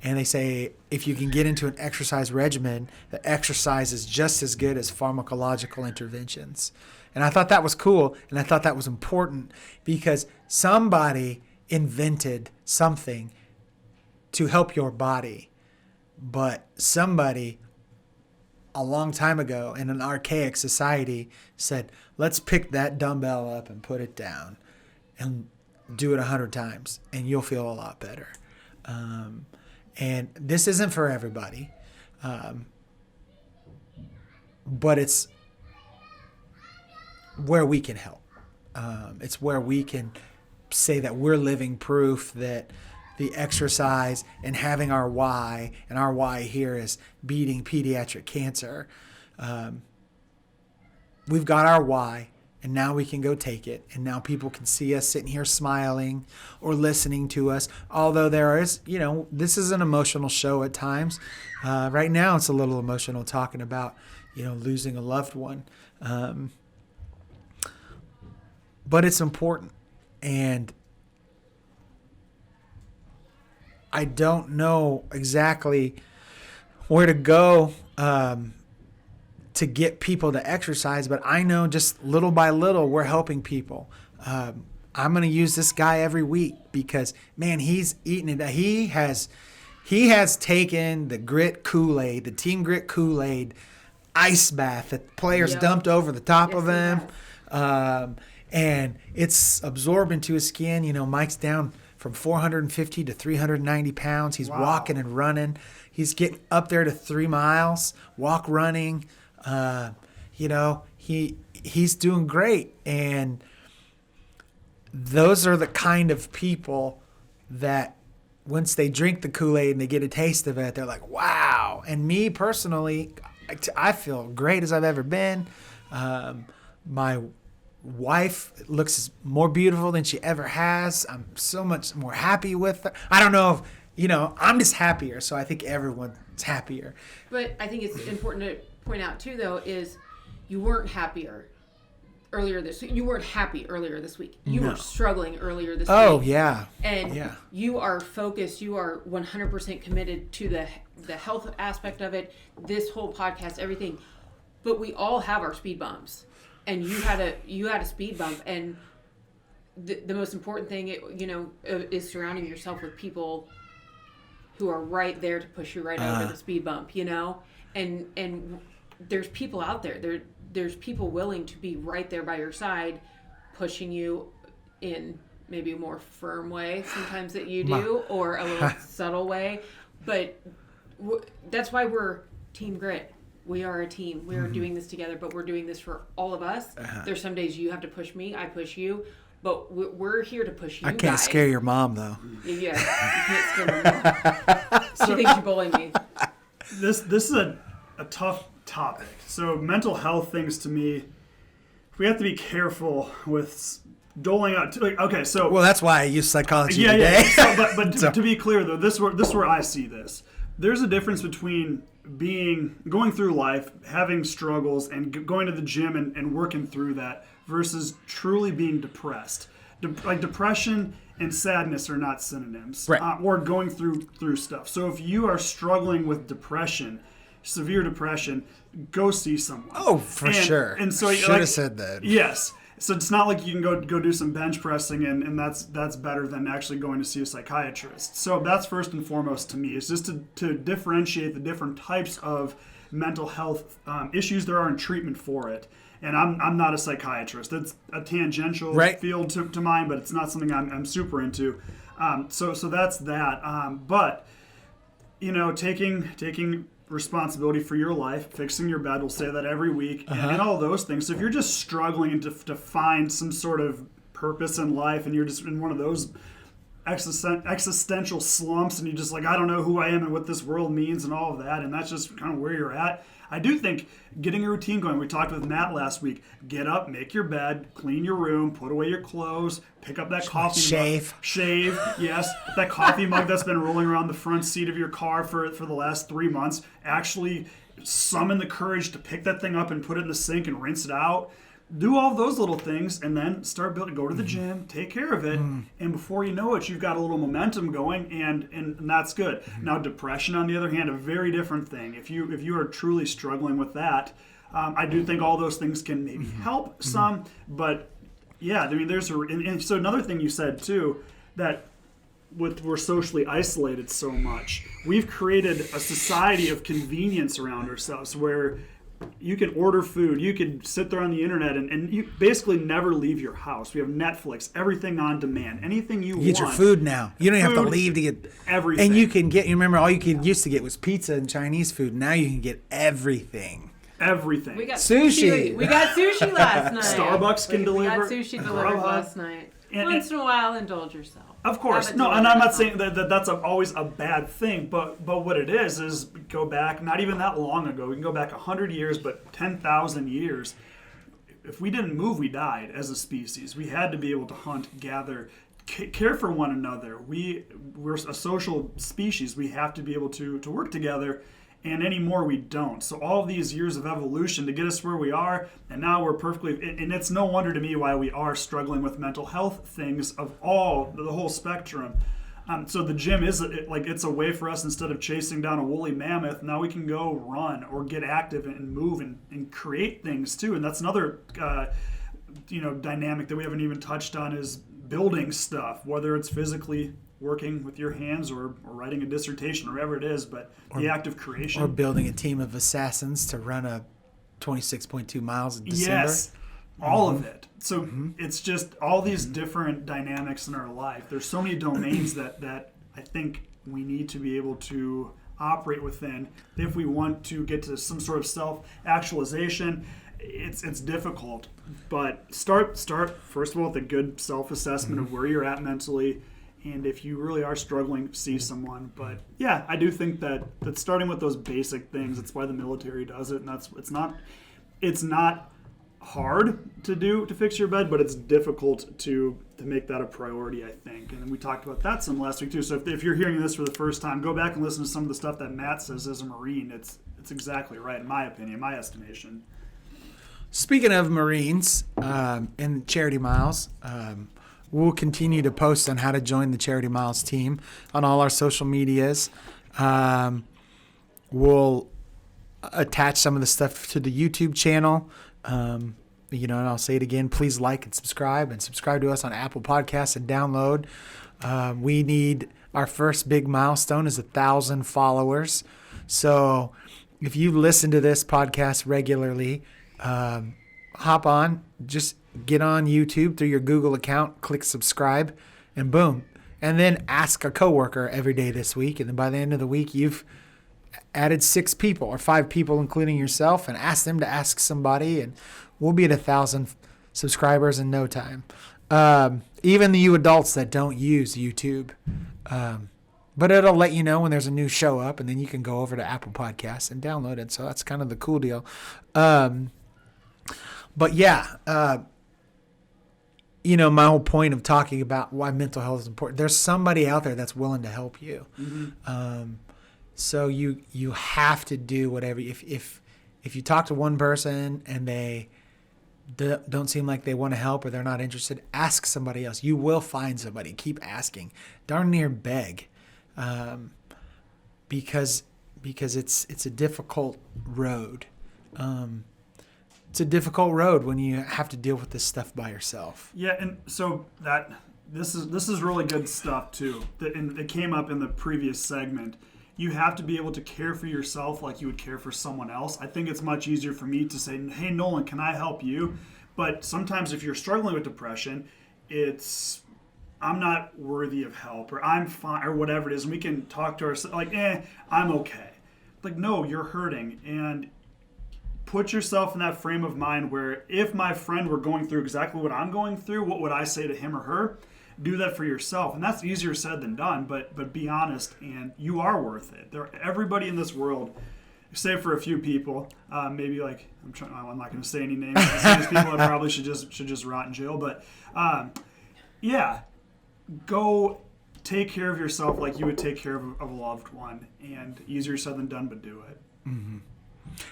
they say if you can get into an exercise regimen, the exercise is just as good as pharmacological interventions. And I thought that was cool, and I thought that was important because somebody invented something to help your body, but somebody a long time ago in an archaic society said, let's pick that dumbbell up and put it down and do it 100 times and you'll feel a lot better. And this isn't for everybody, but it's where we can help. It's where we can say that we're living proof that the exercise and having our why, and our why here is beating pediatric cancer. We've got our why, and now we can go take it. And now people can see us sitting here smiling or listening to us. Although there is, this is an emotional show at times. Right now it's a little emotional talking about, losing a loved one. But it's important. And I don't know exactly where to go to get people to exercise, but I know just little by little we're helping people. I'm going to use this guy every week because, man, he's eating it. He has taken the grit Kool-Aid, the TeamGrit Kool-Aid ice bath that players dumped over the top of him. And it's absorbed into his skin. Mike's down from 450 to 390 pounds. He's walking and running. He's getting up there to 3 miles, running. He's doing great. And those are the kind of people that once they drink the Kool-Aid and they get a taste of it, they're like, wow. And me personally, I feel great as I've ever been. My wife looks more beautiful than she ever has. I'm so much more happy with her. I don't know if I'm just happier. So I think everyone's happier. But I think it's important to point out too, though, is you weren't happier earlier this week. You weren't happy earlier this week. You were struggling earlier this week. Oh, yeah. And you are focused. You are 100% committed to the health aspect of it, this whole podcast, everything. But we all have our speed bumps. And you had a speed bump. And the most important thing, is surrounding yourself with people who are right there to push you right over the speed bump, And there's people out there. There's people willing to be right there by your side, pushing you in maybe a more firm way sometimes that you do, or a little subtle way. But that's why we're TeamGrit. We are a team. We are doing this together, but we're doing this for all of us. There's some days you have to push me, I push you, but we're here to push you. I can't scare your mom, though. Yeah, you can't scare my mom. She thinks you're bullying me. This is a tough topic. So mental health things, to me, we have to be careful with doling out. Well, that's why I use psychology today. Yeah. But to be clear, though, this is where I see this. There's a difference between going through life, having struggles, and going to the gym and working through that, versus truly being depressed. Depression and sadness are not synonyms. Right. Or going through stuff. So if you are struggling with depression, severe depression, go see someone. Oh, for sure. And so should have said that. Yes. So it's not like you can go do some bench pressing and that's better than actually going to see a psychiatrist. So that's first and foremost to me. It's just to differentiate the different types of mental health issues there are and treatment for it. And I'm not a psychiatrist. It's a tangential field to mine, but it's not something I'm super into. So that's that. But taking responsibility for your life, fixing your bed, we'll say that every week, and all those things. So if you're just struggling to find some sort of purpose in life, and you're just in one of those existential slumps, and you just I don't know who I am and what this world means and all of that, and that's just kind of where you're at, I do think getting a routine going, we talked with Matt last week, get up, make your bed, clean your room, put away your clothes, pick up that coffee mug. Shave, yes. That coffee mug that's been rolling around the front seat of your car for the last 3 months. Actually summon the courage to pick that thing up and put it in the sink and rinse it out. Do all those little things and then start building. Go to the gym, take care of it, and before you know it, you've got a little momentum going, and that's good. Now, depression, on the other hand, a very different thing. If you are truly struggling with that, I do think all those things can maybe help some, but yeah, I mean, and so another thing you said too, that we're socially isolated so much, we've created a society of convenience around ourselves where you can order food, you can sit there on the internet, and you basically never leave your house. We have Netflix, everything on demand, anything you want. You get your food now. You don't have to leave to get everything. And you remember all you used to get was pizza and Chinese food. Now you can get everything. Everything. We got sushi. We got sushi last night. Starbucks can deliver. We got sushi delivered last night. Once in a while, indulge yourself. Of course. No, and I'm not saying that that's always a bad thing, but what it is go back, not even that long ago. We can go back 100 years, but 10,000 years. If we didn't move, we died as a species. We had to be able to hunt, gather, care for one another. We're a social species. We have to be able to work together, and anymore we don't. So all of these years of evolution to get us where we are, and now we're and it's no wonder to me why we are struggling with mental health things of the whole spectrum. So the gym is it's a way for us, instead of chasing down a woolly mammoth, now we can go run or get active and move and create things too. And that's another dynamic that we haven't even touched on, is building stuff, whether it's physically working with your hands or writing a dissertation or whatever it is, but the act of creation. Or building a team of assassins to run a 26.2 miles in December. Yes, all of it. So it's just all these different dynamics in our life. There's so many domains that I think we need to be able to operate within if we want to get to some sort of self-actualization. It's difficult, but start first of all with a good self-assessment of where you're at mentally. And if you really are struggling, see someone. But yeah, I do think that starting with those basic things, it's why the military does it. And it's not hard to fix your bed, but it's difficult to make that a priority, I think. And we talked about that some last week too. So if you're hearing this for the first time, go back and listen to some of the stuff that Matt says as a Marine. It's exactly right, in my opinion, my estimation. Speaking of Marines and Charity Miles, we'll continue to post on how to join the Charity Miles team on all our social medias. We'll attach some of the stuff to the YouTube channel. And I'll say it again, please like and subscribe to us on Apple Podcasts and download. We need our first big milestone is 1,000 followers. So if you listen to this podcast regularly, hop on, just get on YouTube through your Google account, click subscribe, and boom. And then ask a coworker every day this week. And then by the end of the week, you've added 6 people or 5 people, including yourself, and ask them to ask somebody. And we'll be at 1,000 subscribers in no time. Even you adults that don't use YouTube. But it'll let you know when there's a new show up, and then you can go over to Apple Podcasts and download it. So that's kind of the cool deal. But yeah, my whole point of talking about why mental health is important, there's somebody out there that's willing to help you. Mm-hmm. So you have to do whatever. If you talk to one person and they don't seem like they want to help or they're not interested, ask somebody else. You will find somebody. Keep asking. Darn near beg. Because it's a difficult road. It's a difficult road when you have to deal with this stuff by yourself. Yeah, and so this is really good stuff too. And it came up in the previous segment. You have to be able to care for yourself like you would care for someone else. I think it's much easier for me to say, "Hey, Nolan, can I help you?" But sometimes if you're struggling with depression, it's I'm not worthy of help, or I'm fine, or whatever it is. And we can talk to ourselves like, I'm okay. Like, no, you're hurting. And put yourself in that frame of mind where if my friend were going through exactly what I'm going through, what would I say to him or her? Do that for yourself. And that's easier said than done, but be honest, and you are worth it. Everybody in this world, save for a few people, maybe like, I'm not going to say any names. These people that probably should just rot in jail. But yeah, go take care of yourself like you would take care of a loved one. And easier said than done, but do it. Mm-hmm.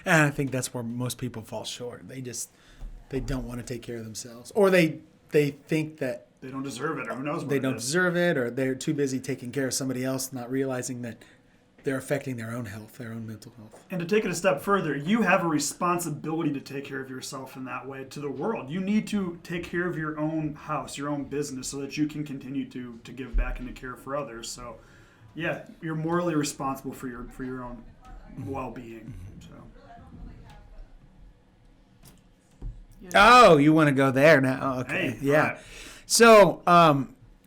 And I think that's where most people fall short. They don't want to take care of themselves, or they think that they don't deserve it, or who knows what they don't deserve it, or they're too busy taking care of somebody else, not realizing that they're affecting their own health, their own mental health. And to take it a step further, you have a responsibility to take care of yourself in that way to the world. You need to take care of your own house, your own business, so that you can continue to give back and to care for others. So, yeah, you're morally responsible for your own well-being. So. Oh, you want to go there now? Okay, hey, yeah. right. So,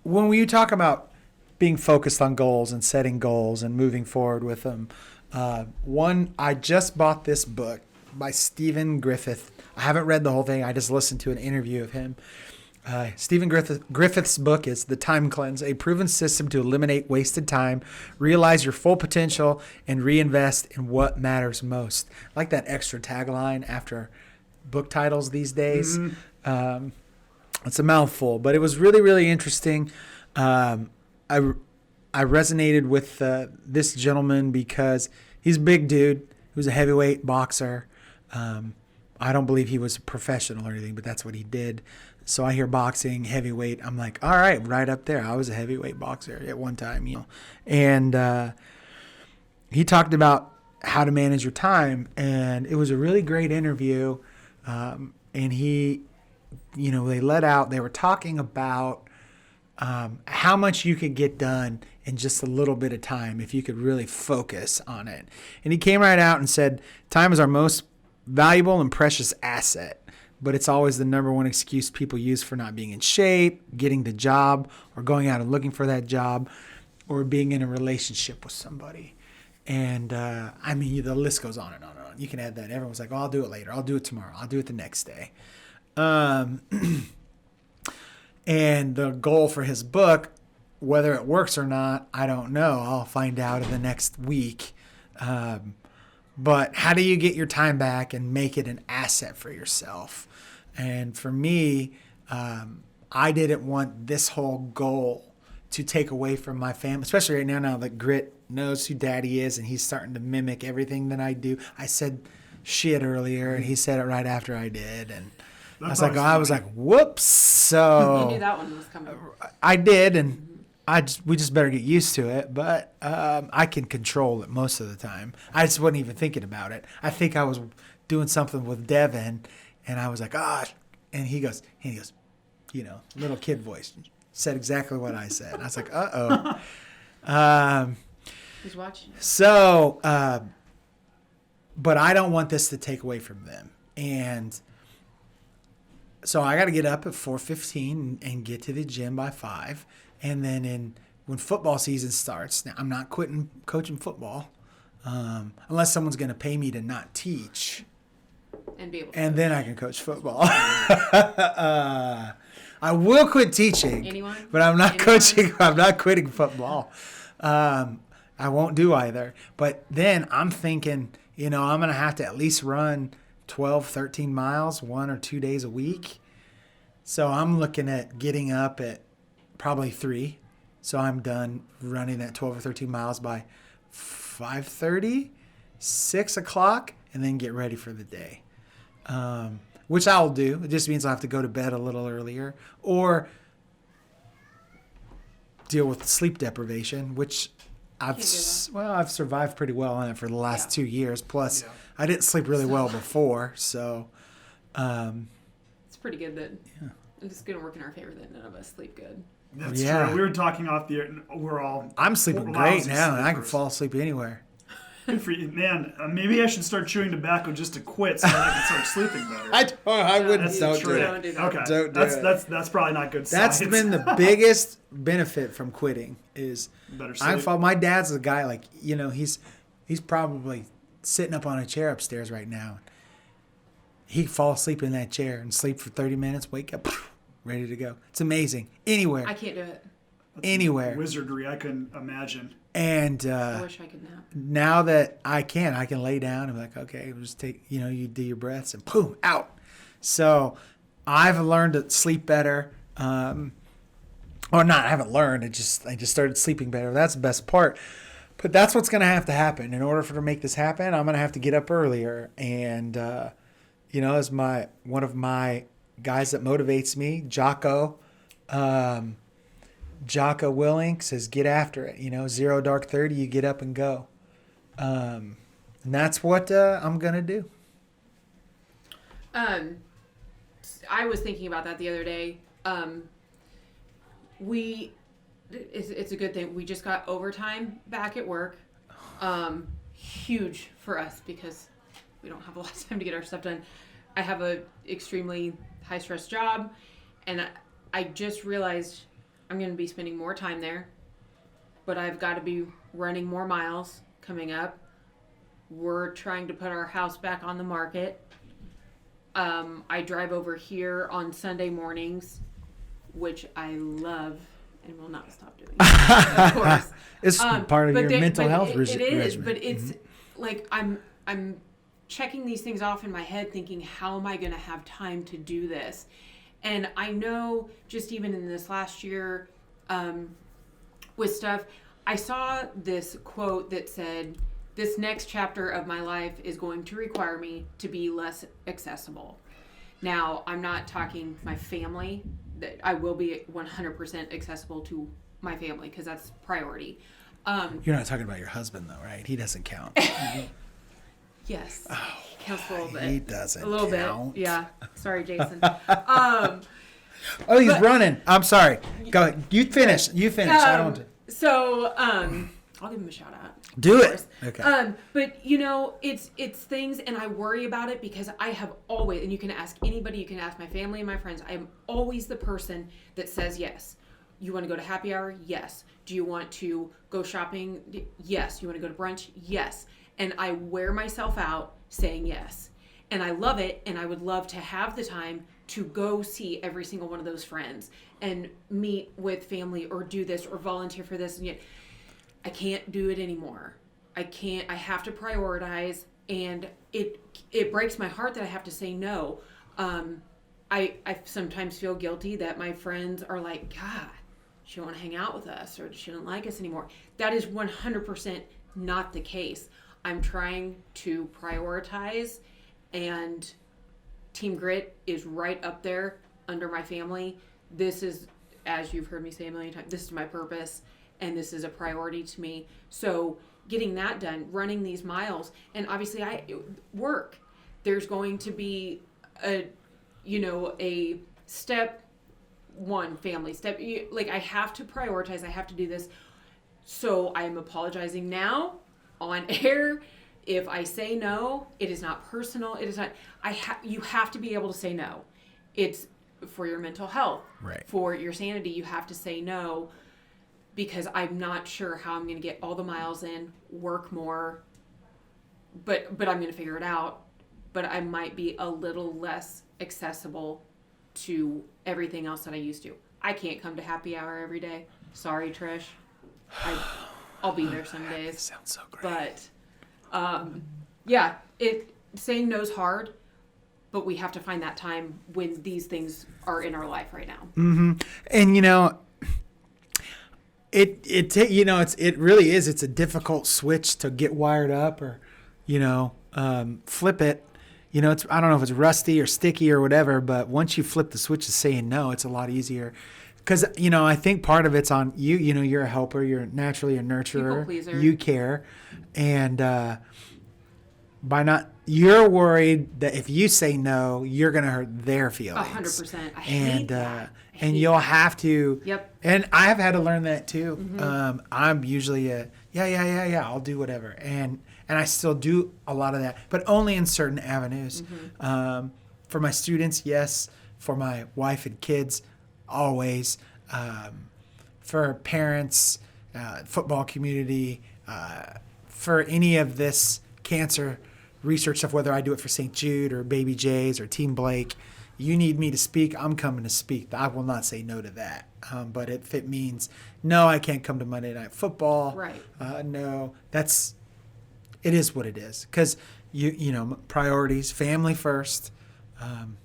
when you talk about being focused on goals and setting goals and moving forward with them, I just bought this book by Stephen Griffith. I haven't read the whole thing. I just listened to an interview of him. Stephen Griffith's book is The Time Cleanse, a proven system to eliminate wasted time, realize your full potential, and reinvest in what matters most. I like that extra tagline after book titles these days. Mm-hmm. It's a mouthful, but it was really, really interesting. I resonated with this gentleman because he's a big dude. He was a heavyweight boxer. I don't believe he was a professional or anything, but that's what he did. So I hear boxing, heavyweight. I'm like, all right, right up there. I was a heavyweight boxer at one time, And he talked about how to manage your time, and it was a really great interview. And he, they they were talking about how much you could get done in just a little bit of time if you could really focus on it. And he came right out and said, time is our most valuable and precious asset, but it's always the number one excuse people use for not being in shape, getting the job, or going out and looking for that job, or being in a relationship with somebody. And the list goes on and on and on. You can add that. Everyone's like, oh, I'll do it later. I'll do it tomorrow. I'll do it the next day. And the goal for his book, whether it works or not, I don't know. I'll find out in the next week. But how do you get your time back and make it an asset for yourself? And for me, I didn't want this whole goal to take away from my family, especially right now that Grit knows who Daddy is and he's starting to mimic everything that I do. I said shit earlier and he said it right after I did. And I was like, whoops. So You knew that one was coming. I did, and we just better get used to it. But I can control it most of the time. I just wasn't even thinking about it. I think I was doing something with Devin, and I was like, and he goes, little kid voice, said exactly what I said. I was like, Who's watching? So, but I don't want this to take away from them, and so I got to get up at 4:15 and get to the gym by 5. And then when football season starts, now I'm not quitting coaching football unless someone's going to pay me to not teach. And be able to and then I can coach football. I will quit teaching, but I'm not coaching. I'm not quitting football. I won't do either. But then I'm thinking, I'm going to have to at least run 12, 13 miles 1 or 2 days a week. So I'm looking at getting up at probably 3. So I'm done running that 12 or 13 miles by 5:30, 6 o'clock, and then get ready for the day. Which I'll do. It just means I'll have to go to bed a little earlier or deal with sleep deprivation, which I've survived pretty well on it for the last 2 years. Plus, I didn't sleep really well before, so it's pretty good that it's going to work in our favor that none of us sleep good. That's true. We were talking off the air. I'm sleeping great now, and I can fall asleep anywhere. Good for you, man. Maybe I should start chewing tobacco just to quit, so that I can start sleeping better. I wouldn't. Don't do it. Don't do that. Okay, Don't do it. That's probably not good. That's science. been the biggest benefit from quitting is Better sleep. my dad's a guy he's probably sitting up on a chair upstairs right now. He'd fall asleep in that chair and sleep for 30 minutes, wake up, ready to go. It's amazing. Anywhere. I can't do it. Anywhere. Wizardry, I couldn't imagine. And I wish I could nap. Now that I can lay down and be like, okay, just take, you do your breaths and boom, out. So I've learned to sleep better. Or not, I haven't learned. I just started sleeping better. That's the best part. But that's what's going to have to happen. In order for to make this happen, I'm going to have to get up earlier. And, as one of my guys that motivates me, Jocko Willink says, get after it. 0 dark 30, you get up and go. And that's what I'm going to do. I was thinking about that the other day. It's a good thing. We just got overtime back at work. Huge for us because we don't have a lot of time to get our stuff done. I have a extremely high stress job, and I just realized I'm going to be spending more time there, but I've got to be running more miles coming up. We're trying to put our house back on the market. I drive over here on Sunday mornings, which I love and will not stop doing. Of course, it's part of your mental health regimen. It is, but it's like I'm checking these things off in my head, thinking, how am I going to have time to do this? And I know just even in this last year with stuff, I saw this quote that said, this next chapter of my life is going to require me to be less accessible. Now, I'm not talking my family. That I will be 100% accessible to my family because that's priority. You're not talking about your husband, though, right? He doesn't count. Yes. He counts a little bit. He doesn't A little count. bit. Yeah. Sorry, Jason. He's running. I'm sorry. Go ahead. You finish. I don't want to. So, I'll give him a shout out. Do it. Okay. But it's things, and I worry about it because I have always, and you can ask anybody, you can ask my family and my friends, I am always the person that says yes. You want to go to happy hour? Yes. Do you want to go shopping? Yes. You want to go to brunch? Yes. And I wear myself out saying yes. And I love it, and I would love to have the time to go see every single one of those friends and meet with family or do this or volunteer for this, and yet I can't do it anymore. I have to prioritize, and it breaks my heart that I have to say no. I sometimes feel guilty that my friends are like, God, she don't want to hang out with us, or she don't like us anymore. That is 100% not the case. I'm trying to prioritize, and TeamGrit is right up there under my family. This is, as you've heard me say a million times, this is my purpose, and this is a priority to me. So getting that done, running these miles, and obviously work. There's going to be a step one, family step. Like, I have to prioritize. I have to do this. So I'm apologizing now on air. If I say no, it is not personal. It is not. You have to be able to say no. It's for your mental health, right? For your sanity, you have to say no, because I'm not sure how I'm going to get all the miles in, work more. But I'm going to figure it out. But I might be a little less accessible to everything else that I used to. I can't come to happy hour every day. Sorry, Trish. I'll be there some days. That sounds so great. But saying no's hard, but we have to find that time when these things are in our life right now. Mm-hmm. And it really is. It's a difficult switch to get wired up, or flip it. I don't know if it's rusty or sticky or whatever, but once you flip the switch to saying no, it's a lot easier. Because, I think part of it's on you. You're a helper. You're naturally a nurturer. People pleaser. You care. And you're worried that if you say no, you're going to hurt their feelings. 100%. I hate that. And you'll have to. Yep. And I have had to learn that too. Mm-hmm. I'm usually I'll do whatever. And I still do a lot of that, but only in certain avenues. Mm-hmm. For my students, yes. For my wife and kids, always. For parents, football community, for any of this cancer research stuff, whether I do it for St. Jude or Baby J's or Team Blake, you need me to speak, I'm coming to speak. I will not say no to that. But if it means, no, I can't come to Monday Night Football. Right. No, it is what it is. Because, priorities, family first, and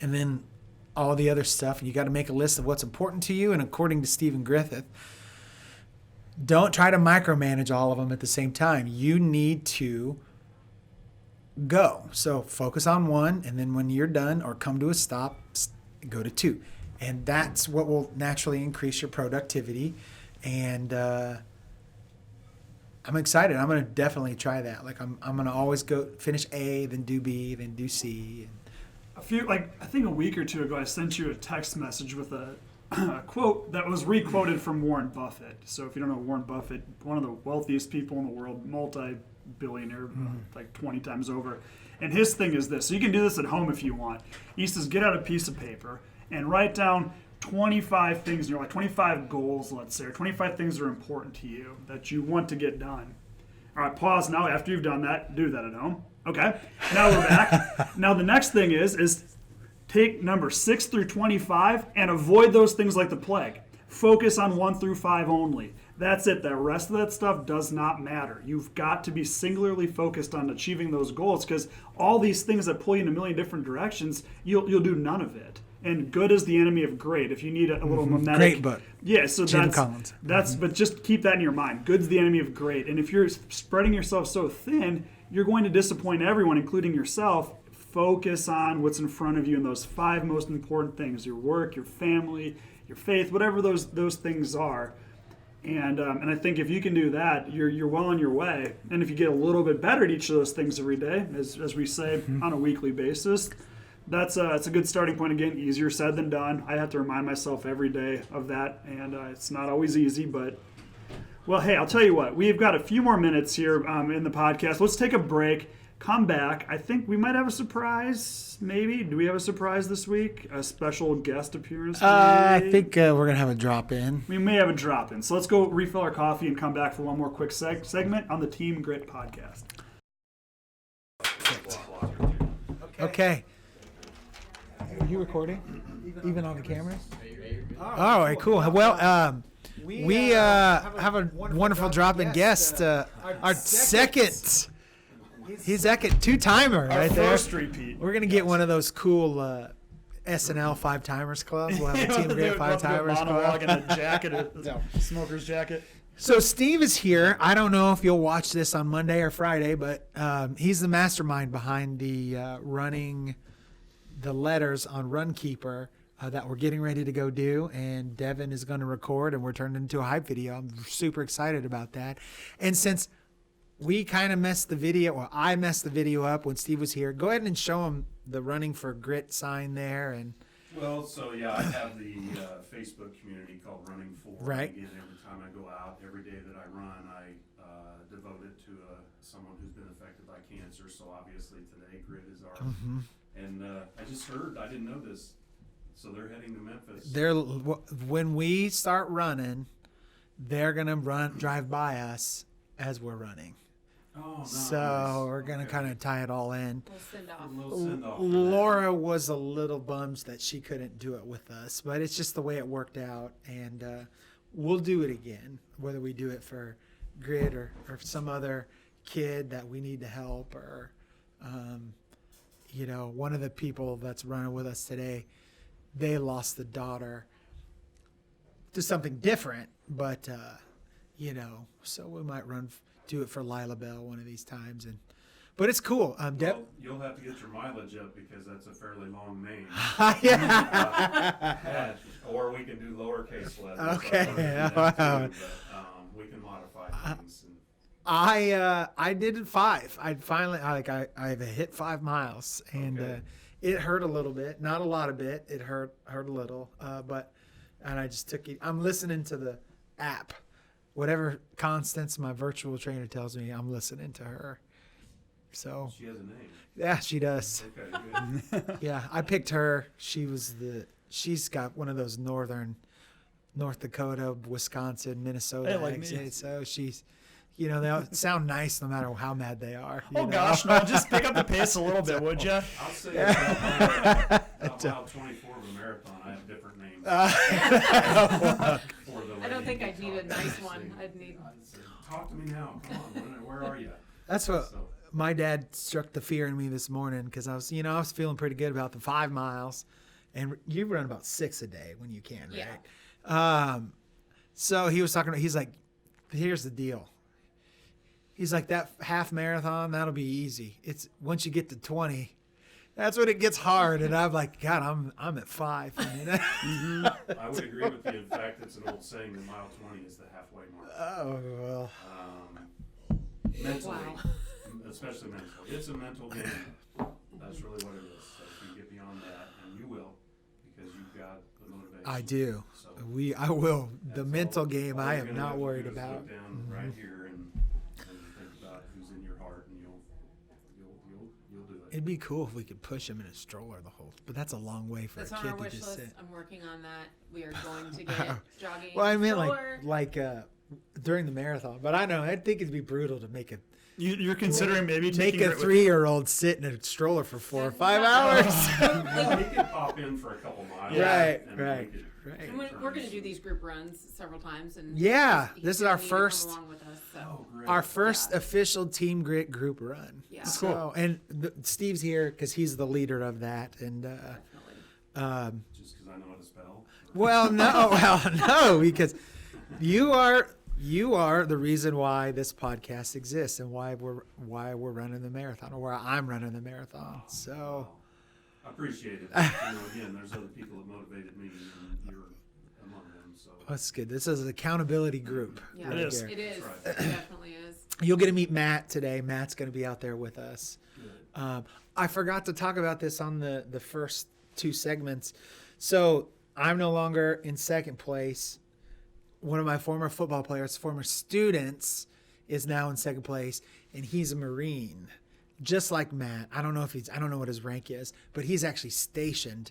then all the other stuff. And you got to make a list of what's important to you. And according to Stephen Griffith, don't try to micromanage all of them at the same time. You need to go. So focus on one, and then when you're done or come to a stop, go to two. And that's what will naturally increase your productivity. And I'm excited. I'm going to definitely try that. Like I'm going to always go finish A, then do B, then do C. I think a week or two ago, I sent you a text message with a quote that was re-quoted from Warren Buffett. So if you don't know Warren Buffett, one of the wealthiest people in the world, multi-billionaire, like 20 times over. And his thing is this. So you can do this at home if you want. He says, get out a piece of paper and write down 25 things in your life, 25 goals, let's say, or 25 things that are important to you that you want to get done. All right, pause now. After you've done that, do that at home. Okay, now we're back. Now the next thing is take number 6 through 25 and avoid those things like the plague. Focus on 1 through 5 only. That's it. The rest of that stuff does not matter. You've got to be singularly focused on achieving those goals, because all these things that pull you in a million different directions, you'll do none of it. And good is the enemy of great. If you need a little mimetic. Great book. Yeah, so Jim Collins. But just keep that in your mind. Good's the enemy of great. And if you're spreading yourself so thin, you're going to disappoint everyone, including yourself. Focus on what's in front of you and those 5 most important things: your work, your family, your faith, whatever those things are. And I think if you can do that, you're well on your way. And if you get a little bit better at each of those things every day, as we say, on a weekly basis, that's a good starting point. Again, easier said than done. I have to remind myself every day of that, and it's not always easy, but well, hey, I'll tell you what. We've got a few more minutes here in the podcast. Let's take a break. Come back. I think we might have a surprise, maybe. Do we have a surprise this week? A special guest appearance? I think we're going to have a drop-in. We may have a drop-in. So let's go refill our coffee and come back for one more quick segment on the Team Grit podcast. Okay. Are you recording? Even on the cameras? All right, cool. Well, we have a wonderful drop-in guest. Our second He's second 2-timer Our right there. first repeat. We're gonna get one of those cool SNL 5-timers clubs. We'll have a TeamGrit 5-timers monologue club. and a jacket, a smoker's jacket. So Steve is here. I don't know if you'll watch this on Monday or Friday, but he's the mastermind behind the running the letters on Runkeeper that we're getting ready to go do. And Devin is going to record, and we're turning into a hype video. I'm super excited about that. And since we kind of messed the video, or I messed the video up when Steve was here, go ahead and show him the Running4 sign there. And Well, so yeah, I have the Facebook community called Running4. Right. Again, every time I go out, every day that I run, I devote it to someone who's been affected by cancer. So obviously today, Grit is our. And I just heard, I didn't know this. So they're heading to Memphis. When we start running, they're gonna drive by us as we're running. Oh, nice. So we're gonna Okay. kind of tie it all in. We'll send off. A little send-off for that. Laura was a little bummed that she couldn't do it with us, but it's just the way it worked out, and we'll do it again, whether we do it for Grit or some other kid that we need to help, or one of the people that's running with us today, they lost the daughter to something different, but so we might do it for Lila Bell one of these times, but it's cool. Well, you'll have to get your mileage up because that's a fairly long name. Or we can do lowercase letters. Okay. But, we can modify things. I did 5. I finally I hit 5 miles, and Okay. it hurt a little bit, not a lot of bit. It hurt a little, and I just took it. I'm listening to the app. Whatever Constance, my virtual trainer, tells me, I'm listening to her. So She has a name. yeah, she does. Okay, good. Yeah, I picked her. She's got one of those North Dakota, Wisconsin, Minnesota Hey, like me. exits. So she's, they all sound nice no matter how mad they are. Oh gosh, no! Just pick up the pace a little bit, would you? I'll say about 24 of a marathon, I have different names. I don't think I'd need a nice one. I'd need. Talk to me now. Come on, where are you? That's what So, my dad struck the fear in me this morning, because I was feeling pretty good about the 5 miles, and you run about 6 a day when you can, Yeah. right? So he was talking. He's like, "Here's the deal." He's like, "That half marathon, that'll be easy. It's once you get to 20, that's when it gets hard." And I'm like, "God, I'm at 5." I would agree with you. In fact, it's an old saying that mile 20 is the halfway mark. Oh well. Mentally, Wow. especially mentally. It's a mental game. That's really what it is. So if you get beyond that, and you will, because you've got the motivation. I do. So I will. The that's mental all- game, all I you're am gonna not have to worried do is about. Look down right here and think about who's in your heart, and you'll do it. It'd be cool if we could push him in a stroller but that's a long way for That's a on kid our to wish just list. sit. I'm working on that. We are going to get jogging. Well, I mean, stroller. like during the marathon, but I know I'd think it'd be brutal to make You're considering maybe taking a Grit with- 3-year-old sit in a stroller for 4 or 5 hours. Well, he could pop in for a couple miles. Right, and right, we could right. take And we're going to turns. do these group runs several times, and Yeah, he's this is gonna our need to come first- along with us, so. Oh, great. Our first Yeah. official TeamGrit group run. Yeah. That's So, and Steve's here because he's the leader of that. And Definitely. Just because I know how to spell. no, because you are the reason why this podcast exists and why we're running the marathon, or why I'm running the marathon. So I appreciate it. Again, there's other people that motivated me, and you're among them. So that's good. This is an accountability group. Yeah, It is. It is. That's It definitely is. You'll get to meet Matt today. Matt's going to be out there with us. good. I forgot to talk about this on the first 2 segments. So I'm no longer in second place. One of my former football players, former students, is now in second place, and he's a Marine, just like Matt. I don't know what his rank is, but he's actually stationed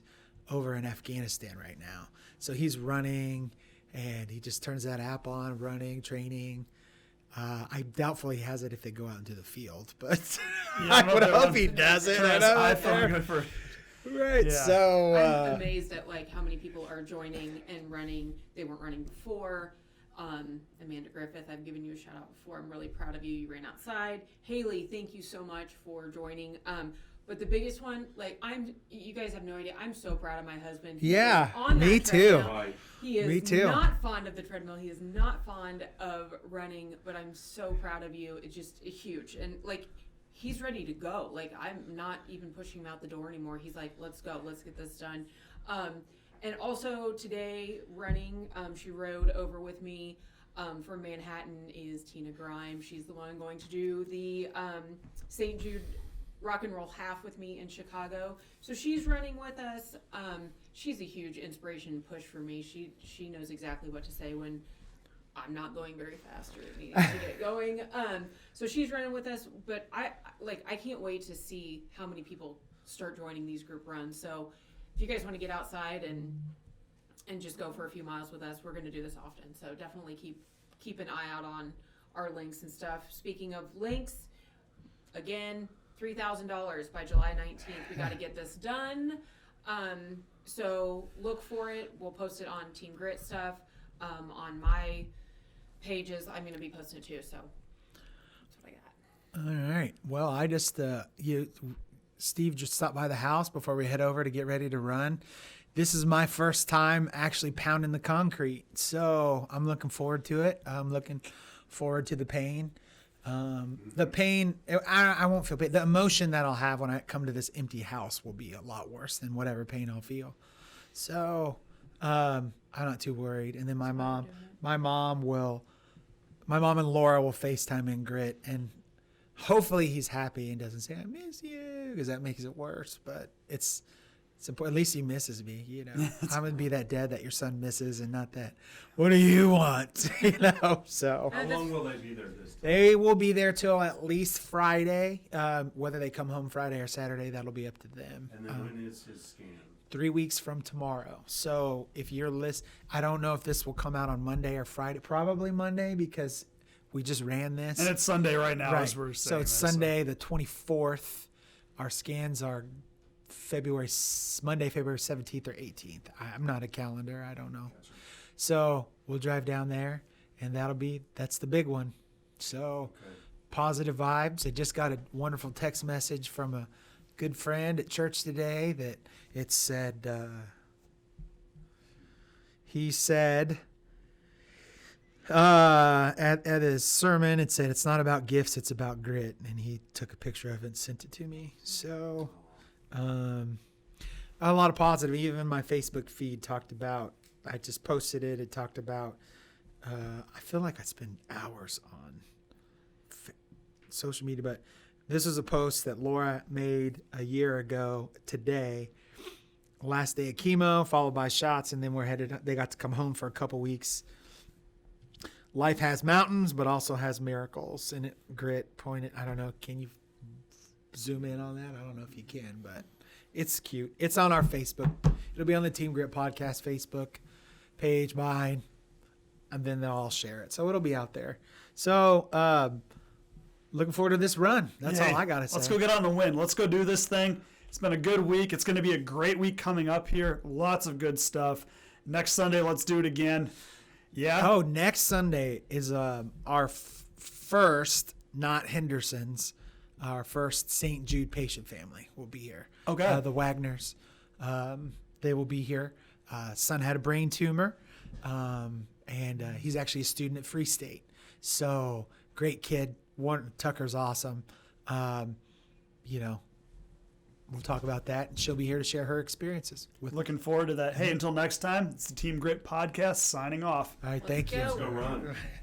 over in Afghanistan right now. So he's running, and he just turns that app on, running, training. I doubtfully has it if they go out into the field, but Yeah, I would hope he does it. Turn his I know iPhone that good for. Right. Yeah. So I'm amazed at how many people are joining and running. They weren't running before. Amanda Griffith, I've given you a shout out before. I'm really proud of you. You ran outside. Haley, thank you so much for joining. But the biggest one, like you guys have no idea. I'm so proud of my husband. Yeah, on me that too. treadmill. Right. He is Me too. not fond of the treadmill. He is not fond of running, but I'm so proud of you. It's just huge. And like, he's ready to go. Like, I'm not even pushing him out the door anymore. He's like, let's go. Let's get this done. And also today running, she rode over with me from Manhattan is Tina Grimes. She's the one going to do the St. Jude Rock and Roll Half with me in Chicago. So she's running with us. She's a huge inspiration and push for me. She knows exactly what to say when I'm not going very fast or needing to get going. So she's running with us, but I can't wait to see how many people start joining these group runs. So if you guys want to get outside and just go for a few miles with us, we're going to do this often. So definitely keep an eye out on our links and stuff. Speaking of links, again, $3,000 by July 19th. We got to get this done. So look for it. We'll post it on TeamGrit stuff. On my pages, I'm going to be posting it too. So that's what I got. All right. Well, I just Steve just stopped by the house before we head over to get ready to run. This is my first time actually pounding the concrete, so I'm looking forward to it. I'm looking forward to the pain. The pain, I won't feel pain. The emotion that I'll have when I come to this empty house will be a lot worse than whatever pain I'll feel. So I'm not too worried. And then my mom and Laura will FaceTime in Grit, and hopefully he's happy and doesn't say I miss you, because that makes it worse. But it's important. At least he misses me, you know. I'm gonna be that dad that your son misses, and not that. What do you want? You know. So How long will they be there this time? they will be there till at least Friday. Whether they come home Friday or Saturday, that'll be up to them. And then when is his scan? 3 weeks from tomorrow. So if you're I don't know if this will come out on Monday or Friday. Probably Monday, because we just ran this. And it's Sunday right now, Right. as we're saying. So it's this, Sunday the 24th. Our scans are Monday, February 17th or 18th. I'm not a calendar. I don't know. Gotcha. So we'll drive down there, and that's the big one. So Okay. positive vibes. I just got a wonderful text message from a good friend at church today that it said, he said, at his sermon, it said, it's not about gifts, it's about grit. And he took a picture of it and sent it to me. So, a lot of positive. Even my Facebook feed talked about, I just posted it. It talked about, I feel like I spend hours on social media, but this was a post that Laura made a year ago today. Last day of chemo, followed by shots, and then they got to come home for a couple weeks. Life has mountains, but also has miracles. And Grit pointed, I don't know, can you zoom in on that? I don't know if you can, but it's cute. It's on our Facebook. It'll be on the Team Grit podcast Facebook page, mine, and then they'll all share it. So it'll be out there. So looking forward to this run. That's all I got to say. Let's go get on the win. Let's go do this thing. It's been a good week. It's going to be a great week coming up here. Lots of good stuff. Next Sunday, let's do it again. Yeah. Oh, next Sunday is our first, not Henderson's, our first St. Jude patient family will be here. Okay. The Wagners, they will be here. Son had a brain tumor, and he's actually a student at Free State. So great kid. Tucker's awesome. You know, we'll talk about that, and she'll be here to share her experiences. Looking forward to that. Hey, until next time, it's the Team Grit podcast signing off. All right, thank you. Let's Go run.